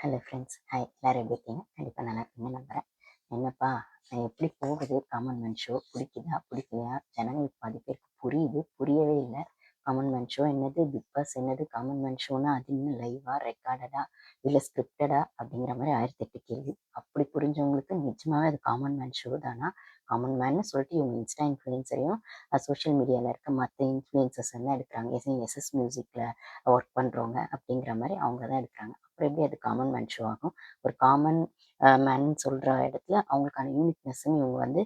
Hello friends. Hi, எல்லாரும் எப்படி இருக்கீங்க? கண்டிப்பாக நல்லா இருக்கீங்கன்னு நம்புகிறேன். என்னப்பா எப்படி போகுது காமன் மேன் ஷோ? பிடிக்குதா பிடிக்கலையா? ஜனங்களுக்கு பாதி பேருக்கு புரியுது, புரியவே இல்லை. காமன் மேன் ஷோ என்னது, பிக் பாஸ் என்னது, காமன் மேன் ஷோனா அது இன்னும் லைவா, ரெக்கார்டடா, இல்லை ஸ்கிரிப்டடா அப்படிங்கிற மாதிரி 1008 கேள்வி. அப்படி புரிஞ்சவங்களுக்கு நிஜமாவே அது காமன் மேன் ஷோ தானா? காமன் மேன்னு சொல்லிட்டு இவங்க இன்ஸ்டா இன்ஃப்ளூயன்சரையும் சோஷியல் மீடியாவில் இருக்க மற்ற இன்ஃப்ளூயன்சர்ஸ் தான் எடுக்கிறாங்க. எஸ்எஸ் மியூசிக்கில் ஒர்க் பண்ணுறவங்க அப்படிங்கிற மாதிரி அவங்க தான் எடுக்கிறாங்க. அப்புறம் எப்படி அது காமன் மேன் ஷோ ஆகும்? ஒரு காமன் மேன் சொல்கிற இடத்துல அவங்களுக்கான யூனிக்னஸ்ன்னு இவங்க வந்து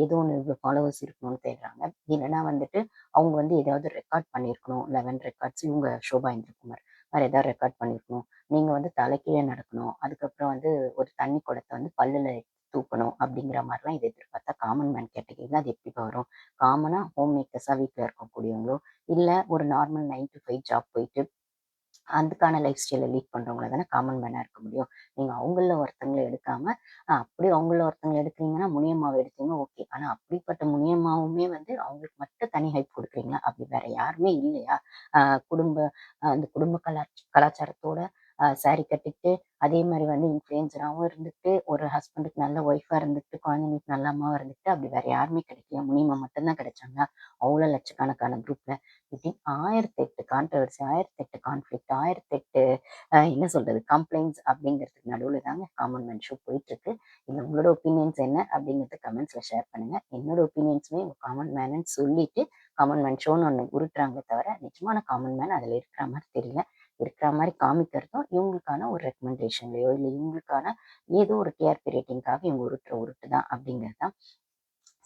ஏதோ ஒன்று ஃபாலோவர்ஸ் இருக்கணும்னு தேடுறாங்க. இல்லைன்னா வந்துட்டு அவங்க வந்து ஏதாவது ரெக்கார்ட் பண்ணியிருக்கணும். 11 ரெக்கார்ட்ஸ் இவங்க ஷோபா இந்திரகுமார் வேறு ஏதாவது ரெக்கார்ட் பண்ணியிருக்கணும். நீங்கள் வந்து தலைக்கீழே நடக்கணும். அதுக்கப்புறம் வந்து ஒரு தண்ணி குடத்தை வந்து பல்லில் தூக்கணும் அப்படிங்கிற மாதிரிலாம் இதை எதிர்பார்த்தா காமன் மேன் கேட்டகரியில் அது எப்படி வரும்? காமனாக ஹோம் மேக்கர்ஸாக வீட்டில் இருக்கக்கூடியவங்களோ, இல்லை ஒரு நார்மல் 9 to 5 ஜாப் போயிட்டு அதுக்கான லைஃப் ஸ்டைலை லீட் பண்ணுறவங்கள தானே காமன் மேனாக இருக்க முடியும். நீங்கள் அவங்கள ஒருத்தங்கள எடுக்காம அப்படி அவங்கள ஒருத்தங்கள எடுக்கிறீங்கன்னா முனியம்மாவை எடுத்தீங்க ஓகே. ஆனால் அப்படிப்பட்ட முனியம்மாவுமே வந்து அவங்களுக்கு மட்டும் தனி ஹைப் கொடுக்குறீங்களா? அப்படி வேற யாருமே இல்லையா? குடும்ப அந்த குடும்ப கலாச்சாரத்தோட சாரி கட்டிட்டு அதே மாதிரி வந்து இன்ஃப்ளூயன்சராகவும் இருந்துட்டு ஒரு ஹஸ்பண்டுக்கு நல்ல ஒய்ஃபாக இருந்துட்டு குழந்தைங்களுக்கு நல்ல அம்மாவாக இருந்துட்டு அப்படி வேற யாருமே கிடைக்கல. முனியம்மா மட்டும்தான் கிடைச்சாங்களா? அவ்வளோ லட்சக்கணக்கான குரூப்ல இப்படி 1008 கான்ட்ரவர்சி, 1008 கான்ஃப்ளிக்ட், 1008 என்ன சொல்றது கம்ப்ளைண்ட்ஸ் அப்படிங்கிறதுக்கு நடுவில் தாங்க காமன் மேன் ஷோ போயிட்டுருக்கு. இல்லை உங்களோட ஒப்பீனியன்ஸ் என்ன அப்படிங்கிறத கமெண்ட்ஸில் ஷேர் பண்ணுங்கள். என்னோட ஒப்பீனியன்ஸுமே காமன் மேனுன்னு சொல்லிட்டு காமன் மேன் ஷோன்னு ஒன்று உருட்டுறாங்களே தவிர நிஜமான காமன் மேன் அதில் இருக்கிற மாதிரி தெரியல. இருக்கிற மாதிரி காமிக்கிறதும் இவங்களுக்கான ஒரு ரெக்கமெண்டேஷன்லையோ இல்லை இவங்களுக்கான ஏதோ ஒரு டிஆர்பி ரேட்டிங்காக இவங்க உருட்டுற உருட்டு தான் அப்படிங்கிறது தான்.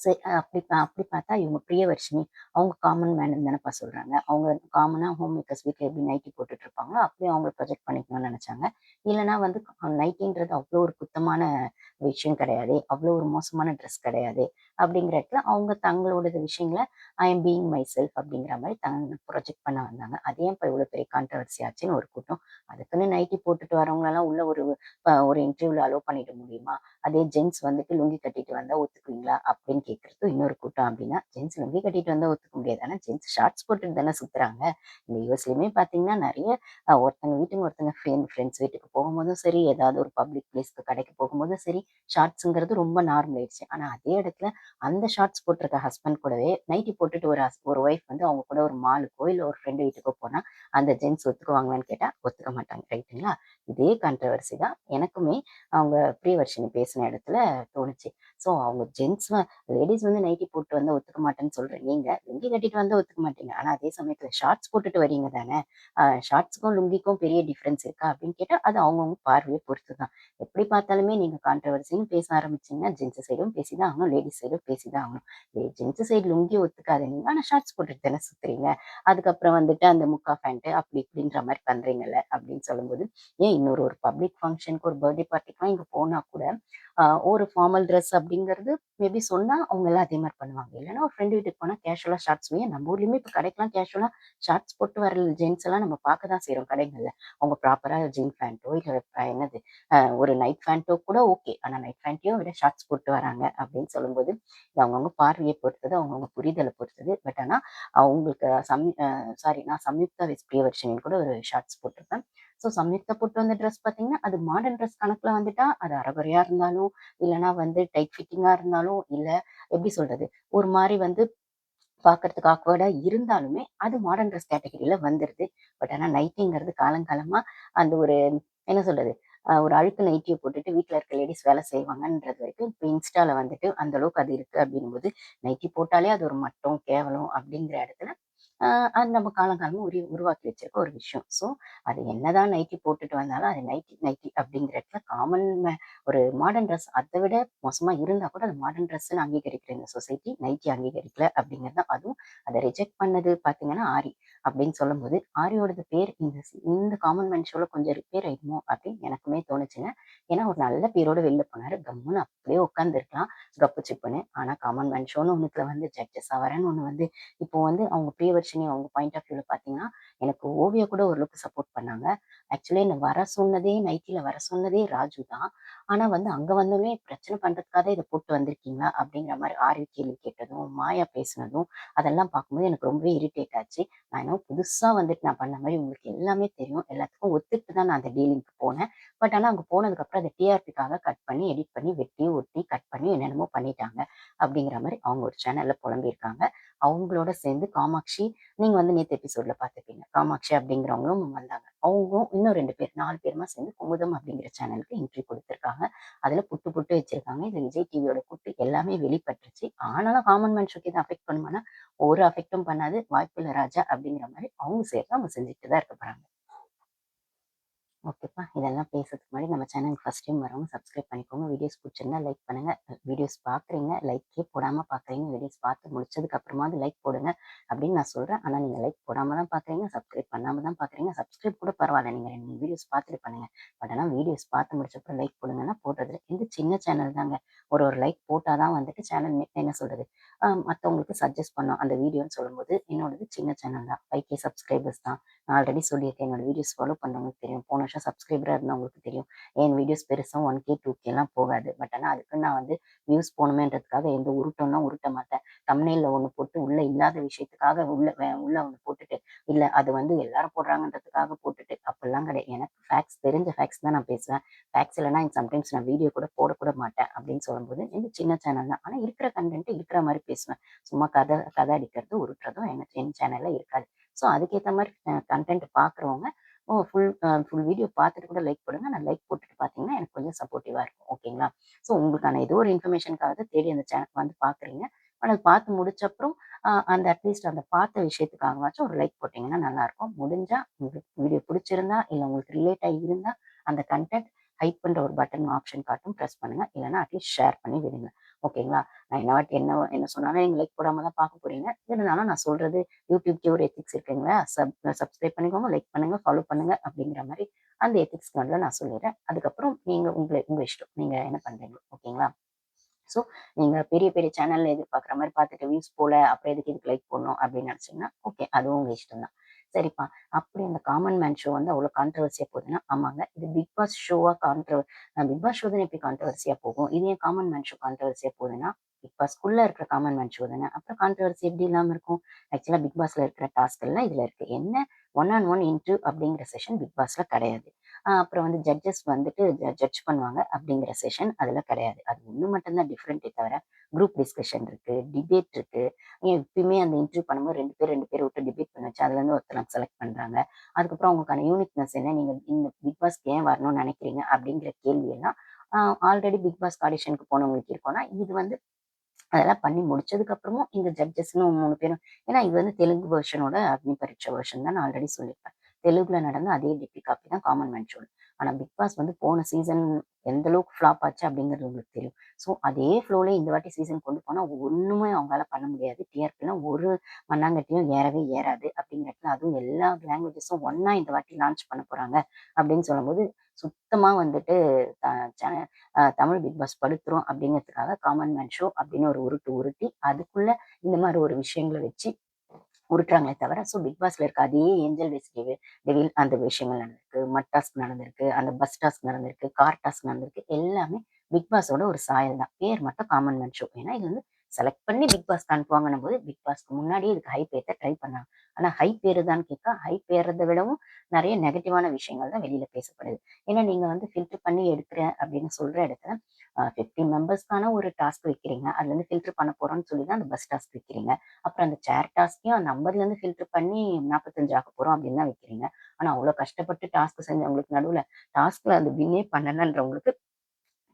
சரி அப்படி பார்த்தா இவங்க பிரியவர்ஷினி அவங்க காமன் மேனுன்னு தானேப்பா சொல்கிறாங்க. அவங்க காமனாக ஹோம் மேக்கர்ஸ் வீட்டில் எப்படி நைட்டி போட்டுட்டு இருப்பாங்களோ அப்படியே அவங்கள ப்ரொஜெக்ட் பண்ணிக்கணும்னு நினச்சாங்க. இல்லைனா வந்து நைட்டின்றது அவ்வளோ ஒரு குத்தமான விஷயம் கிடையாது, அவ்வளோ ஒரு மோசமான ட்ரெஸ் கிடையாது. அப்படிங்கிற இடத்துல அவங்க தங்களோட விஷயங்களை I am being my self அப்படிங்கிற மாதிரி ப்ரொஜெக்ட் பண்ண வந்தாங்க. அதே இப்போ இவ்வளோ பெரிய கான்ட்ரவர்சி ஆச்சுன்னு ஒரு கூட்டம். அதுக்குன்னு நைட்டி போட்டுட்டு வரவங்களெல்லாம் உள்ள ஒரு இன்டர்வியூவில் அலோவ் பண்ணிட முடியுமா? அதே ஜென்ஸ் வந்துட்டு லுங்கி கட்டிட்டு வந்தா ஒத்துக்குவீங்களா அப்படின்னு கேட்கறது இன்னொரு கூட்டம். அப்படின்னா ஜென்ஸ் லுங்கி கட்டிட்டு வந்தா ஒத்துக்க முடியாது, ஆனால் ஜென்ஸ் ஷார்ட்ஸ் போட்டுட்டு தானே சுத்துறாங்க. இந்த யூஎஸ்லயுமே பார்த்தீங்கன்னா நிறைய ஒருத்தங்க வீட்டுக்கு ஒருத்தங்க ஃப்ரெண்ட்ஸ் வீட்டுக்கு போகும்போதும் சரி, ஏதாவது ஒரு பப்ளிக் பிளேஸ்க்கு கடைக்கு போகும்போதும் சரி, ஷார்ட்ஸுங்கிறது ரொம்ப நார்மல் ஆயிடுச்சு. ஆனால் அதே இடத்துல அந்த ஷார்ட்ஸ் போட்டிருக்க ஹஸ்பண்ட் கூடவே நைட்டி போட்டுட்டு ஒரு ஒய்ஃப் வந்து அவங்க கூட ஒரு மாலுக்கோ இல்லை ஒரு ஃப்ரெண்டு வீட்டுக்கோ போனால் அந்த ஜென்ஸ் ஒத்துக்குவாங்களான்னு கேட்டால் ஒத்துக்க மாட்டாங்க. ரைட்டுங்களா? இதே கான்ட்ரவர்சி தான் எனக்குமே அவங்க பிரியவர்ஷினி பேசின இடத்துல தோணுச்சு. ஸோ அவங்க லேடிஸ் வந்து நைட்டி போட்டு வந்தால் ஒத்துக்க மாட்டேன்னு சொல்கிறேன். நீங்கள் லுங்கி கட்டிட்டு வந்தால் ஒத்துக்க மாட்டீங்க. ஆனால் அதே சமயத்தில் ஷார்ட்ஸ் போட்டுட்டு வரீங்க தானே. ஷார்ட்ஸுக்கும் லுங்கிக்கும் பெரிய டிஃப்ரென்ஸ் இருக்கா அப்படின்னு கேட்டால் அது அவங்கவுங்க பார்வையை பொறுத்து தான். எப்படி பார்த்தாலுமே நீங்கள் கான்ட்ரவர்சின்னு பேச ஆரம்பிச்சிங்கன்னா ஜென்ஸ் சைடும் பேசி தான் ஆகணும், லேடிஸ் சைடும் பேசி தான் ஆகணும். ஜென்ஸ் சைடு லுங்கி ஒத்துக்காத நீங்கள், ஆனால் ஷார்ட்ஸ் போட்டுட்டு தானே சுற்றுறீங்க. அதுக்கப்புறம் வந்துட்டு அந்த முக்கா பேண்ட்டு அப்படி இப்படின்ற மாதிரி பண்ணுறீங்கல்ல அப்படின்னு சொல்லும்போது, ஏன் ஒரு பப்ளிக் ஃபங்க்ஷனுக்கு ஒரு பர்த்டே பார்ட்டிக்குலாம் இங்கே போனால் கூட ஒரு ஃபார்மல் ட்ரெஸ் அப்படிங்கிறது மேபி சொன்னால் அவங்க எல்லாம் அதே மாதிரி பண்ணுவாங்க. இல்லைன்னா ஒரு ஃப்ரெண்டு வீட்டுக்கு போனால் கேஷுவலாக ஷார்ட்ஸ் நம்ம ஊர்லேயுமே இப்போ கடைக்கெல்லாம் கேஷுவலாக ஷார்ட்ஸ் போட்டு வர ஜென்ஸ் எல்லாம் நம்ம பார்க்க தான் செய்கிறோம் கடைகளில். அவங்க ப்ராப்பராக ஜீன் பேண்ட்டோ இல்லை என்னது ஒரு நைட் பேண்ட்டோ கூட ஓகே. ஆனால் நைட் பேண்ட்டையும் விட ஷார்ட்ஸ் போட்டு வராங்க அப்படின்னு சொல்லும்போது இது அவங்கவுங்க பார்வையை பொறுத்தது, அவங்கவுங்க புரிதலை பொறுத்தது. பட் ஆனால் அவங்களுக்கு நான் சம்யுக்தா பிரியவர்ஷினின்னு கூட ஒரு ஷார்ட்ஸ் போட்டிருப்பேன். ஸோ சம்யுக்தா போட்டு வந்த ட்ரெஸ் பார்த்தீங்கன்னா அது மாடர்ன் ட்ரெஸ் கணக்கில் வந்துட்டா அது அரைகுறையாக இருந்தாலும் இல்லைனா வந்து டைட் ஃபிட்டிங்காக இருந்தாலும் இல்லை எப்படி சொல்றது ஒரு மாதிரி வந்து பார்க்கறதுக்கு ஆக்வர்டாக இருந்தாலுமே அது மாடர்ன் ட்ரெஸ் கேட்டகரியில் வந்துடுது. பட் ஆனால் நைட்டிங்கிறது காலங்காலமாக அந்த ஒரு என்ன சொல்றது ஒரு அழுக்கு நைட்டியை போட்டுட்டு வீட்டில் இருக்க லேடிஸ் வேலை செய்வாங்கன்றது வரைக்கும் இப்போ இன்ஸ்டாவில் வந்துட்டு அந்த அளவுக்கு அது இருக்குது அப்படிங்கும்போது நைட்டி போட்டாலே அது ஒரு மட்டம் கேவலம் அப்படிங்கிற இடத்துல அது நம்ம காலங்காலமாக உருவாக்கி வச்சிருக்க ஒரு விஷயம். ஸோ அது என்னதான் நைட்டி போட்டுட்டு வந்தாலும் அது நைட்டி நைட்டி அப்படிங்கிற இடத்துல ஒரு மாடர்ன் ட்ரெஸ் அதை விட மோசமாக இருந்தால் கூட அது மாடர்ன் ட்ரெஸ்ன்னு அங்கீகரிக்கிற இந்த சொசைட்டி நைட்டி அங்கீகரிக்கல அப்படிங்கிறது தான். அதுவும் அதை ரிஜெக்ட் பண்ணது பார்த்தீங்கன்னா ஆரி அப்படின்னு சொல்லும்போது ஆரியோடது பேர் இந்த காமன் மேன் ஷோவில் கொஞ்சம் ரிப்பேர் ஆயிடுமோ அப்படின்னு எனக்குமே தோணுச்சுங்க. ஏன்னா ஒரு நல்ல பேரோட வெளில போனார், கம்முன்னு அப்படியே உட்காந்துருக்கலாம் கப்பு சிப்புன்னு. ஆனால் காமன் மேன் ஷோன்னு ஒன்றுத்துல வந்து ஜட்ஜஸாக வரேன்னு ஒன்று வந்து இப்போ வந்து அவங்க பிரியவர்ஷினி அவங்க பாயிண்ட் ஆஃப் வியூவில் பார்த்தீங்கன்னா எனக்கு ஓவியா கூட ஓரளவுக்கு சப்போர்ட் பண்ணாங்க. ஆக்சுவலி என்ன வர சொன்னதே நைட்டில வர சொன்னதே ராஜு தான். ஆனா வந்து அங்க வந்தோனே பிரச்சனை பண்றதுக்காக இத போட்டு வந்திருக்கீங்களா? அப்படிங்கிற மாரி ஆர்வி கேள்வி கேட்டதும், மாயா பேசுனதும், அதெல்லாம் பார்க்கும்போது எனக்கு ரொம்பவே இரிட்டேட் ஆச்சு. நான் என்னமோ புதுசா வந்துட்டு நான் பண்ண மாரி உங்களுக்கு எல்லாமே தெரியும். எல்லாத்துக்கும் ஒத்துக்கிட்டு தான் நான் அந்த டீலிங்க்கு போனேன். பட் ஆனா அங்க போனதுக்கப்புறம் அத டிஆர்பிக்காக கட் பண்ணி, எடிட் பண்ணி, வெட்டி, ஒட்டி, கட் பண்ணி என்னென்னமோ பண்ணிட்டாங்க. அப்படிங்கிற மாரி அவங்க ஒரு சேனல்ல புலம்பியிருக்காங்க. அவங்களோட சேர்ந்து காமாட்சி, நீங்க வந்து நேத்து எபிசோட்ல பார்த்துருப்பீங்க. காமாட்சி அப்படிங்கிறவங்களும் வந்தாங்க. அவங்களும் இன்னும் 2 பேர் 4 பேருமா சேர்ந்து குமுதம் அப்படிங்கிற சேனலுக்கு என்ட்ரி குடுத்துருக்காங்க. அதுல புட்டு புட்டு வச்சிருக்காங்க. இது விஜய் டிவியோட புட்டு எல்லாமே வெளிப்பட்டுருச்சு. ஆனாலும் காமன் மேன் ஷோக்கு இது அஃபெக்ட் பண்ணுமான்னா, ஒரு அஃபெக்டும் பண்ணாது. வாய்ப்பில்ல ராஜா அப்படிங்கிற மாரி அவங்க சேர்ந்து அவங்க செஞ்சுட்டு தான் இருக்க போறாங்க. ஓகேப்பா. இதெல்லாம் பேசுறதுக்கு முன்னாடி நம்ம சேனலுக்கு ஃபர்ஸ்ட் டைம் வரவங்க சப்ஸ்கிரைப் பண்ணிக்கோங்க. வீடியோஸ் புடிச்சிருந்தா லைக் பண்ணுங்க. வீடியோஸ் பார்க்குறீங்க, லைக்கே போடாம பார்க்குறீங்க. வீடியோஸ் பார்த்து முடிச்சதுக்கு அப்புறமாவது லைக் போடுங்க அப்படின்னு நான் சொல்றேன். ஆனா நீங்க லைக் போடாம தான் பார்க்குறீங்க, சப்ஸ்கிரைப் பண்ணாம தான் பார்க்குறீங்க. சப்ஸ்கிரைப் கூட பரவால்ல. நீங்க 2, 3 வீடியோஸ் பார்த்துட்டு பண்ணுங்க. பட் ஆனா வீடியோஸ் பார்த்து முடிச்சப்பறம் லைக் போடுங்கன்னா போடுறதில்ல. இது சின்ன சேனல் தாங்க. ஒரு லைக் போட்டா தான் வந்துட்டு சேனல் என்ன சொல்றது? மத்தவங்களுக்கு சஜெஸ்ட் பண்ணும். அந்த வீடியோன்னு சொல்லும்போது என்னோடது சின்ன சேனல் தான். 5K சப்ஸ்கிரைபர்ஸ் தான். நான் ஆல்ரெடி சொல்லியிருக்கேன். என்னோட வீடியோஸ் ஃபாலோ பண்றவங்களுக்கு தெரியும். போன வருஷம் சப்ஸ்கிரைபரா இருந்தவங்களுக்கு தெரியும். என் வீடியோஸ் பெருசா 1K, 2Kலாம் போகாது. பட் ஆனா அதுக்குன்னு நான் வந்து வியூஸ் போணுமேன்றதுக்காக எந்த உருட்டம்லாம் உருட்ட மாட்டேன். தம்ப்நெயில்ல ஒண்ணு போட்டு உள்ள இல்லாத விஷயத்துக்காக உள்ள ஒண்ணு போட்டுட்டு, இல்ல அது வந்து எல்லாரும் போடுறாங்கன்றதுக்காக போட்டுட்டு அப்படிலாம் கிடையாது. எனக்கு ஃபேக்ட்ஸ் தெரிஞ்ச ஃபேக்ட்ஸ் தான் நான் பேசுவேன். ஃபேக்ட்ஸ் இல்லன்னா சம்டைம்ஸ் நான் வீடியோ கூட போடக்கூட மாட்டேன் அப்படின்னு சொல்லும்போது, இது சின்ன சேனல் தான். ஆனா இருக்கிற கன்டென்ட் இருக்கிற மாரி பேசுவேன். சும்மா கதை அடிக்கிறது, உருட்டுறதும் என் சேனல்ல இருக்காது. ஸோ அதுக்கேத்த மாரி கன்டென்ட் பார்க்குறவங்க ஃபுல் வீடியோ பார்த்துட்டு கூட லைக் போடுங்க. நான் லைக் போட்டுட்டு பார்த்தீங்கன்னா, எனக்கு கொஞ்சம் சப்போர்ட்டிவா இருக்கும். ஓகேங்களா? ஸோ உங்களுக்கான ஏதோ ஒரு இன்ஃபர்மேஷனுக்காக தான் தேடி அந்த சேனல் வந்து பார்க்குறீங்க. ஆனா அது பார்த்து முடிச்சப்புறம் அந்த அட்லீஸ்ட் அந்த பார்த்த விஷயத்துக்காகவாச்சும் ஒரு லைக் போட்டீங்கன்னா நல்லாயிருக்கும். முடிஞ்சா உங்களுக்கு வீடியோ பிடிச்சிருந்தா, இல்ல உங்களுக்கு ரிலேட் ஆகி இருந்தா, அந்த கன்டென்ட் ஹைப்ன்ற ஒரு பட்டன் ஆப்ஷன் காட்டும். பிரஸ் பண்ணுங்க. இல்லன்னா அட்லீஸ்ட் ஷேர் பண்ணி விடுங்க. ஓகேங்களா? நான் என்ன என்ன சொன்னாலும் நீங்க லைக் போடாம தான் பார்க்க போறீங்க. இருந்தாலும் நான் சொல்றது யூடியூப்க்கே ஒரு எத்திக்ஸ் இருக்குங்களா? சப்ஸ்கிரைப் பண்ணிக்கோங்க, லைக் பண்ணுங்க, ஃபாலோ பண்ணுங்க அப்படிங்கிற மாரி அந்த எத்திக்ஸ்க்கு நடுவுல நான் சொல்லிடுறேன். அதுக்கப்புறம் நீங்க உங்க இஷ்டம். நீங்க என்ன பண்றீங்க? ஓகேங்களா? ஸோ நீங்க பெரிய பெரிய சேனல்ல எதிர்பார்க்குற மாரி பார்த்துட்டு வியூஸ் போல, அப்புறம் எதுக்கு இதுக்கு லைக் போடணும் அப்படின்னு நினைச்சீங்கன்னா, ஓகே. அதுவும் உங்க இஷ்டம் தான். சரிப்பா. அப்படி அந்த காமன் மேன் ஷோ வந்து அவ்வளோ கான்ட்ரோவர்சியா போகுதுன்னா, ஆமாங்க. இது பிக் பாஸ் ஷோவா பிக் பாஸ் ஷோ தானே எப்படி கான்ட்ரோவர்சியா போகும்? இது ஏன் காமன் மேன் ஷோ கான்ட்ரோவர்சியா போகுதுன்னா, பிக் பாஸ்க்குள்ள இருக்கிற காமன் மேன் ஷோ தானே. அப்புறம் கான்ட்ரோவர்சி எப்படி இல்லாம இருக்கும்? ஆக்சுவலா பிக் பாஸ்ல இருக்கிற டாஸ்க் எல்லாம் இதுல இருக்கு. என்ன ஒன் ஆன் ஒன் இன்டர்வியூ அப்படிங்கிற செஷன் பிக் பாஸ்ல கிடையாது. அப்புறம் வந்து ஜட்ஜஸ் வந்துட்டு ஜட்ஜ் பண்ணுவாங்க அப்படிங்கிற செஷன் அதுல கிடையாது. அது ஒண்ணு மட்டும் தான் டிஃபரெண்ட்டே தவிர, குரூப் டிஸ்கஷன் இருக்கு, டிபேட் இருக்கு. ஏன் இப்பயுமே அந்த இன்டர்வியூ பண்ணும்போது 2 பேர் விட்டு டிபேட் பண்ண வச்சு அதுலேருந்து ஒருத்தர செலக்ட் பண்றாங்க. அதுக்கப்புறம் அவங்களுக்கான யூனிக்னெஸ் என்ன? நீங்க இந்த பிக் பாஸ்க்கு ஏன் வரணும்னு நினைக்கிறீங்க? அப்படிங்கிற கேள்வி எல்லாம் ஆல்ரெடி பிக் பாஸ் ஆடிஷனுக்கு போனவங்களுக்கு இருக்கும்னா, இது வந்து அதெல்லாம் பண்ணி முடிச்சதுக்கு அப்புறமும் இந்த ஜட்ஜஸ்ன்னு 3 பேரும் ஏன்னா இது வந்து தெலுங்கு வெர்ஷனோட அக்னி பரீட்சை வெர்ஷன் தான் நான் ஆல்ரெடி சொல்லியிருப்பேன். தெலுங்குல நடந்த அதே டிபி காப்பி தான் காமன் மேன் ஷோல. ஆனா பிக் பாஸ் வந்து போன சீசன் எந்த அளவுக்கு ஃப்ளாப் ஆச்சு அப்படிங்கிறது உங்களுக்கு தெரியும். ஸோ அதே ஃப்ளோலயே இந்த வாட்டி சீசன் கொண்டு போனா ஒண்ணுமே அவங்களால பண்ண முடியாது. டிஆர்பிலாம் ஒரு மண்ணாங்கட்டியும் ஏறவே ஏறாது அப்படிங்கிற இடத்துல அதுவும் எல்லா லாங்குவேஜஸும் ஒண்ணா இந்த வாட்டி லான்ச் பண்ண போறாங்க அப்படின்னு சொல்லும்போது, சுத்தமா வந்துட்டு த ச தமிழ் பிக் பாஸ் படுத்துரும் அப்படிங்கிறதுக்காக காமன் மேன் ஷோ அப்படின்னு ஒரு உருட்டு உருட்டி, அதுக்குள்ள இந்த மாரி ஒரு விஷயங்கள வச்சு உருட்டுறாங்களே தவிர, ஸோ பிக் பாஸ்ல இருக்க அதே ஏஞ்சல் வெஸ் டெவில் அந்த விஷயங்கள் நடந்திருக்கு. மட் டாஸ்க் நடந்திருக்கு. அந்த பஸ் டாஸ்க் நடந்திருக்கு. கார் டாஸ்க் நடந்திருக்கு. எல்லாமே பிக் பாஸோட ஒரு சாயல் தான். பேர் மட்டும் காமன் மேன் ஷோ. ஏன்னா இது வந்து செலக்ட் பண்ணி பிக் பாஸ்க்கு அனுப்புவாங்கன்னும் போது, பிக் பாஸ்க்கு முன்னாடியே இதுக்கு ஹைப் ஏத்த ட்ரை பண்ணாங்க. ஆனா ஹைப் ஏறுதான்னு கேட்டா, ஹைப் ஏறுறத விடவும் நெறைய நெகட்டிவான விஷயங்கள் தான் வெளியில பேசப்படுது. ஏன்னா நீங்க வந்து ஃபில்டர் பண்ணி எடுக்கிறேன் அப்படின்னு சொல்ற இடத்துல 15 மெம்பர்ஸ்க்கான ஒரு டாஸ்க் வைக்கிறீங்க. அதுலேருந்து ஃபில்டர் பண்ண போறோம்னு சொல்லி தான் அந்த பஸ் டாஸ்க் வைக்கிறீங்க. அப்புறம் அந்த சேர் டாஸ்க்கையும் அந்த 50லேருந்து ஃபில்டர் பண்ணி 45 ஆக்க போறோம் அப்படின்னு தான் வைக்கிறீங்க. ஆனா அவ்வளோ கஷ்டப்பட்டு டாஸ்க் செஞ்சவங்களுக்கு நடுவுல டாஸ்க்ல அது வின்னே பண்ணலன்றவங்களுக்கு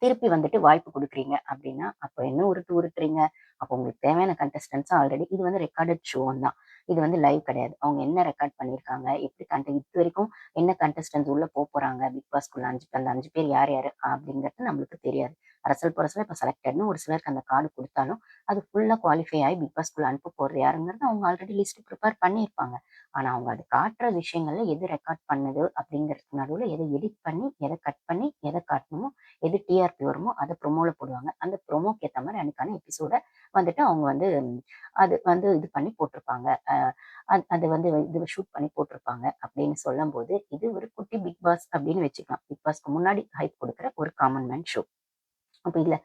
திருப்பி வந்துட்டு வாய்ப்பு குடுக்குறீங்க அப்படின்னா, அப்ப என்ன உருட்டு உருட்டுறீங்க? அப்போ உங்களுக்கு தேவையான கண்டஸ்டன்ட்ஸ் ஆல்ரெடி இது வந்து ரெக்கார்டட் ஷோ தான். இது வந்து லைவ் கிடையாது. அவங்க என்ன ரெக்கார்ட் பண்ணியிருக்காங்க? எப்படி இதுவரைக்கும் என்ன கண்டஸ்டன்ட்ஸ் உள்ள போறாங்க? பிக் பாஸ்க்குள்ள அந்த 5 பேர் யார் யாரு? அப்படிங்கிறது நம்மளுக்கு தெரியாது. அரசல் புரசலா இப்ப செலக்டட்ன்னு ஒரு சிலருக்கு அந்த கார்டு குடுத்தாலும், அது ஃபுல்லா குவாலிஃபை ஆயி பிக் பாஸ்க்குள்ள அனுப்ப போறது யாருங்கிறது அவங்க ஆல்ரெடி லிஸ்ட் ப்ரிப்பேர் பண்ணியிருப்பாங்க. ஆனா அவங்க அது காட்டுற விஷயங்கள்ல எது ரெக்கார்ட் பண்ணுது அப்படிங்கிறதுக்கு நடுவுல எத எடிட் பண்ணி, எத கட் பண்ணி, எத காட்டணுமோ எது டிஆர்பி வருமோ அத ப்ரோமோல போடுவாங்க. அந்த ப்ரோமோக்கு ஏத்த மாரி அன்னைக்கான எபிசோட வந்துட்டு அவங்க வந்து அது வந்து இது பண்ணி போட்டிருப்பாங்க. அது வந்து இது ஷூட் பண்ணி போட்டிருப்பாங்க அப்படின்னு சொல்லும்போது, இது ஒரு குட்டி பிக் பாஸ் அப்படின்னு வச்சுக்கலாம். பிக் பாஸ்க்கு முன்னாடி ஹைப் குடுக்குற ஒரு காமன் மேன் ஷோ. அப்ப இதுல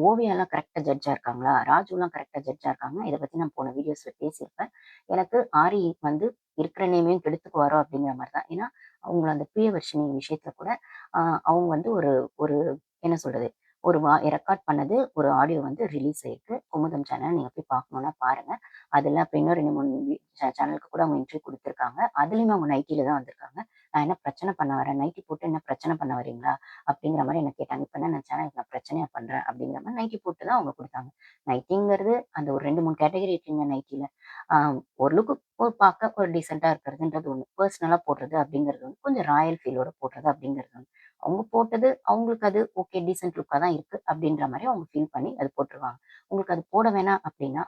ஓவியாலாம் கரெக்ட்டா ஜட்ஜா இருக்காங்களா? ராஜுலாம் கரெக்ட்டா ஜட்ஜா இருக்காங்களா? இத பத்தி நான் போன வீடியோஸ்ல பேசியிருப்பேன். எனக்கு ஆரி வந்து இருக்கிற நேமையும் கெடுத்துக்குவாரோ அப்படிங்கிற மாரி தான். ஏன்னா, அவங்க அந்த பிரியதர்ஷினி விஷயத்துல கூட அ அவங்க வந்து ஒரு ஒரு என்ன சொல்றது? ஒரு ரெக்கார்ட் பண்ணது ஒரு ஆடியோ வந்து ரிலீஸ் ஆயிருக்கு. குமுதம் சேனல் நீங்க போய் பார்க்கணும்னா பாருங்க. அதுல அப்ப இன்னும் 2, 3 சேனலுக்கு கூட அவங்க இன்டர்வியூ குடுத்துருக்காங்க. அதுலயுமே அவங்க நைட்டில தான் வந்திருக்காங்க. நான் என்ன பிரச்சனை பண்ண வரேன்? நைட்டி போட்டு என்ன பிரச்சனை பண்ண வரீங்களா? அப்படிங்கிற மாரி என்ன கேட்டாங்க. இப்ப என்ன நினைச்சாங்கன்னா, இதுக்கு நான் பிரச்சனையா பண்றேன் அப்படிங்கிற மாரி நைட்டி போட்டு தான் அவங்க குடுத்தாங்க. நைட்டிங்கிறது அந்த ஒரு 2, 3 கேட்டகரி இருக்குங்க நைட்டில. ஆ ஓரளவுக்கு பார்க்க ஒரு டீசென்ட்டா இருக்கிறதுன்றது ஒண்ணு. பெர்சனலா போடுறது அப்படிங்கிறது ஒண்ணு. கொஞ்சம் ராயல் ஃபீலோட போடுறது அப்படிங்கிறது ஒண்ணு. அவங்க போட்டது அவங்களுக்கு அது ஓகே டீசென்ட் லுக்கா தான் இருக்கு அப்படின்ற மாரி அவங்க ஃபீல் பண்ணி அது போட்டுருவாங்க. உங்களுக்கு அது போட வேணாம் அப்படின்னா,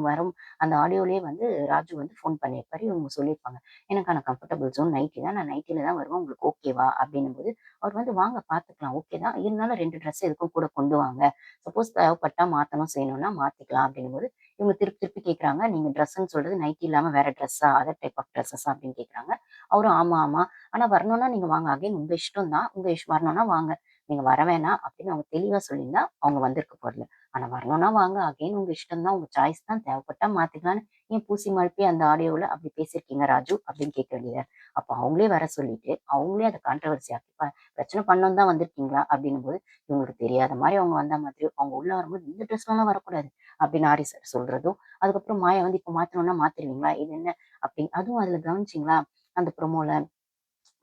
வரும் அந்த ஆடியோலயே வந்து ராஜு வந்து ஃபோன் பண்ணியிருப்பாரு. இவங்க சொல்லியிருப்பாங்க. எனக்கான கம்ஃபர்டபுள் ஜோன் நைட்டி தான். நான் நைட்டில தான் வருவேன். உங்களுக்கு ஓகேவா? அப்படின்னும்போது அவர் வந்து வாங்க பார்த்துக்கலாம். ஓகே தான். இருந்தாலும் 2 ட்ரெஸ் எதுக்கும் கூட கொண்டு வாங்க. சப்போஸ் தேவைப்பட்டா மாத்தணும் செய்யணும்னா மாத்திக்கலாம் அப்படின்னும்போது, இவங்க திருப்பி திருப்பி கேட்குறாங்க. நீங்க ட்ரெஸ்ஸுன்னு சொல்றது நைட்டி இல்லாம வேற ட்ரெஸ்ஸா? அதர் டைப் ஆஃப் ட்ரெஸ்ஸஸா? அப்படின்னு கேட்குறாங்க. அவரும் ஆமா, ஆமா. ஆனா வரணும்னா நீங்க வாங்க. அகைன் உங்க இஷ்டம் தான். வரணும்னா வாங்க. நீங்க வர வேணாம் அப்படின்னு அவங்க தெளிவா சொல்லியிருந்தா, அவங்க வந்திருக்க போறதில்ல. ஆனா வரணும்னா வாங்க. அகைன் உங்க இஷ்டம் தான். உங்க சாய்ஸ் தான். தேவைப்பட்டா மாத்திக்கலாம்ன்னு ஏன் பூசி மழுப்பி அந்த ஆடியோல அப்படி பேசியிருக்கீங்க ராஜு? அப்படின்னு கேட்க வேண்டியதா அப்ப அவங்களே வர சொல்லிட்டு, அவங்களே அத கான்ட்ரோவர்சி ஆக்கி பிரச்சனை பண்ணணும்னு தான் வந்திருக்கீங்களா? அப்படின்னும்போது, இவங்களுக்கு தெரியாத மாரி அவங்க வந்த மாதிரியும், அவங்க உள்ள வரும்போது இந்த ட்ரெஸ்லலாம் வரக்கூடாது அப்படின்னு ஆரி சார் சொல்றதும், அதுக்கப்புறம் மாயா வந்து இப்ப மாத்தணும்னா மாத்திருவீங்களா? இது என்ன? அப்படி அதுவும் அதுல கவனிச்சீங்களா? அந்த ப்ரோமோல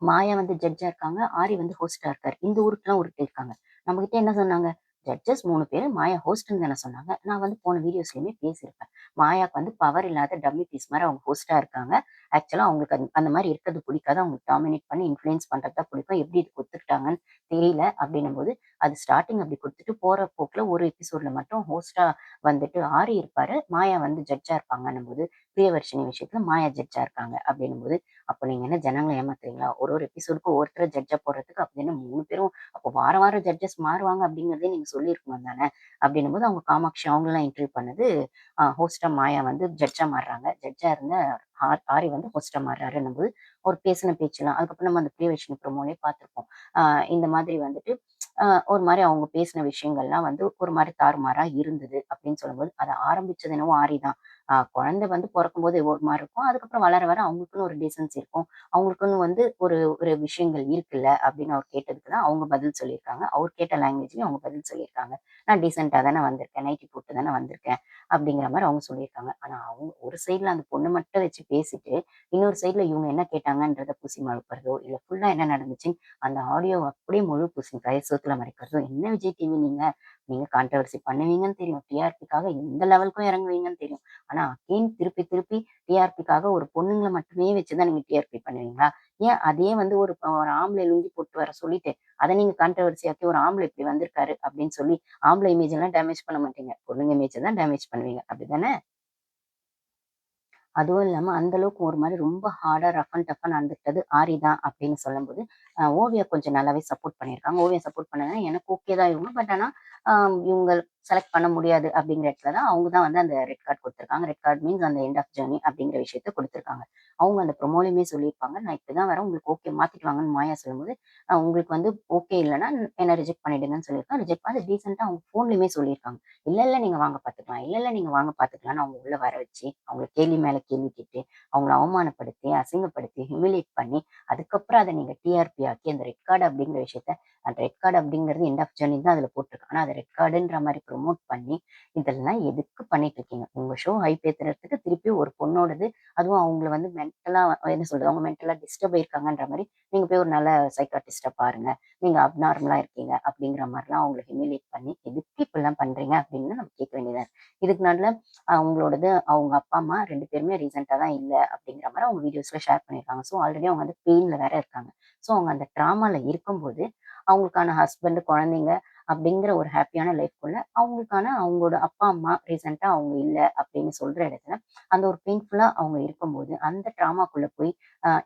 மாயா வந்து ஜட்ஜா இருக்காங்க. ஆரி வந்து ஹோஸ்ட்டா இருக்காரு. இந்த ஊருக்குலாம் உருட்டியிருக்காங்க. நம்மகிட்ட என்ன சொன்னாங்க? ஜட்ஜஸ் 3 பேரு, மாயா ஹோஸ்ட்ன்னு தானே சொன்னாங்க. நான் வந்து போன வீடியோஸ்லயுமே பேசியிருப்பேன். மாயாக்கு வந்து பவர் இல்லாத டம்மி பீஸ் மாரி அவங்க ஹோஸ்ட்டா இருக்காங்க. ஆக்சுவலா அவங்களுக்கு அந்த மாரி இருக்கிறது பிடிக்காது. அவங்களுக்கு டாமினேட் பண்ணி இன்ஃப்ளூயன்ஸ் பண்றது தான் பிடிக்கும். எப்படி இதுக்கு ஒத்துக்கிட்டாங்கன்னு தெரியல அப்படின்னும்போது, அது ஸ்டார்ட்டிங் அப்படி குடுத்துட்டு போற போக்குல ஒரு எபிசோட்ல மட்டும் ஹோஸ்ட்டா வந்துட்டு ஆரி இருப்பாரு. மாயா வந்து ஜட்ஜா இருப்பாங்கன்னும்போது, பிரியவர்ஷினி விஷயத்துல மாயா ஜட்ஜா இருக்காங்க அப்படின்னும்போது, அப்ப நீங்க என்ன ஜனங்கள ஏமாத்துறீங்களா? ஒரு ஒரு எபிசோடுக்கும் ஒவ்வொருத்தர ஜட்ஜா போடுறதுக்கு அப்படி என்ன 3 பேரும் அப்போ வாரம் வாரம் ஜட்ஜஸ் மாறுவாங்க அப்படிங்கிறதே நீங்க சொல்லியிருக்கணும் தானே! அப்படின்னும்போது அவங்க காமாட்சி அவங்களலாம் இன்டர்வியூ பண்ணது ஹோஸ்ட்டா மாயா வந்து ஜட்ஜா மாறுறாங்க. ஜட்ஜா இருந்த ஆரி வந்து ஹோஸ்ட்டா மாறுறாருன்னும்போது, அவர் பேசின பேச்செல்லாம் அதுக்கப்புறம் நம்ம அந்த பிரியதர்ஷினி ப்ரோமோலயே பார்த்துருப்போம். அ இந்த மாதிரி வந்துட்டு ஒரு மாரி அவங்க பேசின விஷயங்கள்லாம் வந்து ஒரு மாரி தாறுமாறா இருந்தது அப்படின்னு சொல்லும்போது, அத ஆரம்பிச்சது என்னவோ ஆரி தான். குழந்தை வந்து பொறக்கும்போது ஒரு மாரி இருக்கும். அதுக்கப்புறம் வளர வர அவங்களுக்குன்னு ஒரு டீசென்சி இருக்கும். அவங்களுக்குன்னு வந்து ஒரு ஒரு விஷயங்கள் இருக்குல்ல அப்படின்னு அவர் கேட்டதுக்கு தான் அவங்க பதில் சொல்லியிருக்காங்க. அவர் கேட்ட லாங்குவேஜ்லயும் அவங்க பதில் சொல்லியிருக்காங்க. நான் டீசென்ட்டா தானே வந்திருக்கேன். நைட்டி போட்டு தானே வந்திருக்கேன். அப்படிங்கிற மாரி அவங்க சொல்லியிருக்காங்க. ஆனா அவங்க ஒரு சைட்ல அந்த பொண்ண மட்டும் வச்சு பேசிட்டு, இன்னொரு சைட்ல இவங்க என்ன கேட்டாங்கன்றத பூசி மழுப்புறதோ, இல்ல ஃபுல்லா என்ன நடந்துச்சுன்னு அந்த ஆடியோவ அப்படியே முழு பூசணிக்காய சோத்துல மறைக்கிறதோ, என்ன விஜய் டிவி நீங்க? நீங்க கான்ட்ரோவர்சி பண்ணுவீங்கன்னு தெரியும். டிஆர்பிக்காக இந்த லெவலுக்கும் இறங்குவீங்கன்னு தெரியும். ஆனா அகைன் திருப்பி திருப்பி டிஆர்பிக்காக ஒரு பொண்ணுங்கள மட்டுமே வச்சு தான் நீங்க டிஆர்பி பண்ணுவீங்களா? ஏன் அதே வந்து ஒரு ஆம்பளை லுங்கி போட்டு வர சொல்லிட்டு, அத நீங்க கான்ட்ரோவர்சி ஆக்கி ஒரு ஆம்பளை இப்படி வந்திருக்காரு அப்படின்னு சொல்லி, ஆம்பளை இமேஜ் எல்லாம் டேமேஜ் பண்ண மாட்டீங்க. பொண்ணுங்க இமேஜ தான் டேமேஜ் பண்ணுவீங்க. அப்படிதானே? அதுவும் இல்லாம அந்த அளவுக்கு ஒரு மாரி ரொம்ப ஹார்டா ரஃப் அண்ட் டஃப்பா நடந்துக்கிட்டது ஆரி தான் அப்படின்னு சொல்லும்போது, ஓவியா கொஞ்சம் நல்லாவே சப்போர்ட் பண்ணியிருக்காங்க. ஓவியா சப்போர்ட் பண்ணதுனா எனக்கு ஓகே தான் இவங்க. பட் ஆனா இவங்க செலக்ட் பண்ண முடியாது அப்படிங்கிற இடத்துல தான் அவங்க தான் வந்து அந்த ரெட் கார்ட் குடுத்துருக்காங்க. ரெட் கார்ட் மீன்ஸ் அந்த எண்ட் ஆஃப் ஜர்னி அப்படிங்கிற விஷயத்த குடுத்துருக்காங்க. அவங்க அந்த ப்ரோமோலயுமே சொல்லியிருப்பாங்க. நான் இப்படிதான் வரேன். உங்களுக்கு ஓகே மாத்திட்டு வாங்கன்னு மாயா சொல்லும்போது, உங்களுக்கு வந்து ஓகே இல்லன்னா என்ன ரிஜெக்ட் பண்ணிடுங்கன்னு சொல்லியிருக்காங்க. ரிஜெக்ட் அது டீசென்ட்டா அவங்க ஃபோன்லயுமே சொல்லியிருக்காங்க. இல்ல, இல்ல நீங்க வாங்க பார்த்துக்கலாம். இல்ல, இல்ல நீங்க வாங்க பார்த்துக்கலாம்ன்னு அவங்க உள்ள வர வச்சு, அவங்கள கேள்வி மேல கேள்வி கேட்டு, அவங்கள அவமானப்படுத்தி, அசிங்கப்படுத்தி, ஹியூமிலியேட் பண்ணி, அதுக்கப்புறம் அத நீங்க டிஆர்பி ஆக்கி அந்த ரெட் கார்ட் அப்படிங்கிற விஷயத்த அந்த ரெட் கார்ட் அப்படிங்கிறது எண்ட் ஆஃப் ஜர்னி தான் அதுல போட்டிருக்கு. ஆனா அத ரெட் கார்டுன்ற மாரி ப்ரமோட் பண்ணி, இதெல்லாம் எதுக்கு பண்ணிட்டு இருக்கீங்க? உங்க ஷோ ஹைப் ஏத்துறதுக்கு திருப்பி ஒரு பொண்ணோடது, அதுவும் அவங்கள வந்து மென்டலா என்ன சொல்றது? அவங்க மென்டலா டிஸ்டர்ப் ஆயிருக்காங்கன்ற மாரி, நீங்க போய் ஒரு நல்ல சைக்காட்ரிஸ்ட்ட பாருங்க. நீங்க அப்நார்மலா இருக்கீங்க அப்படிங்கிற மாரிலாம் அவங்கள ஹியூமிலியேட் பண்ணி, எதுக்கு இப்படிலாம் பண்றீங்க? அப்படின்னு நம்ம கேட்க வேண்டியதா இருக்கு. இதுக்கு நடுவுல அவங்களோடது அவங்க அப்பா, அம்மா 2 பேருமே ரீசென்ட்டா தான் இல்ல அப்படிங்கிற மாரி அவங்க வீடியோஸ்ல ஷேர் பண்ணியிருக்காங்க. ஸோ ஆல்ரெடி அவங்க வந்து பெயின்ல வேற இருக்காங்க. ஸோ அவங்க அந்த ட்ராமால இருக்கும்போது, அவங்களுக்கான ஹஸ்பண்ட், குழந்தைங்க அப்படிங்கிற ஒரு ஹாப்பியான லைஃப்குள்ள அவங்களுக்கான அவங்களோட அப்பா அம்மா ரீசெண்டா அவங்க இல்ல அப்படின்னு சொல்ற இடத்துல அந்த ஒரு பெயின்ஃபுல்லா அவங்க இருக்கும்போது அந்த ட்ராமாக்குள்ள போய்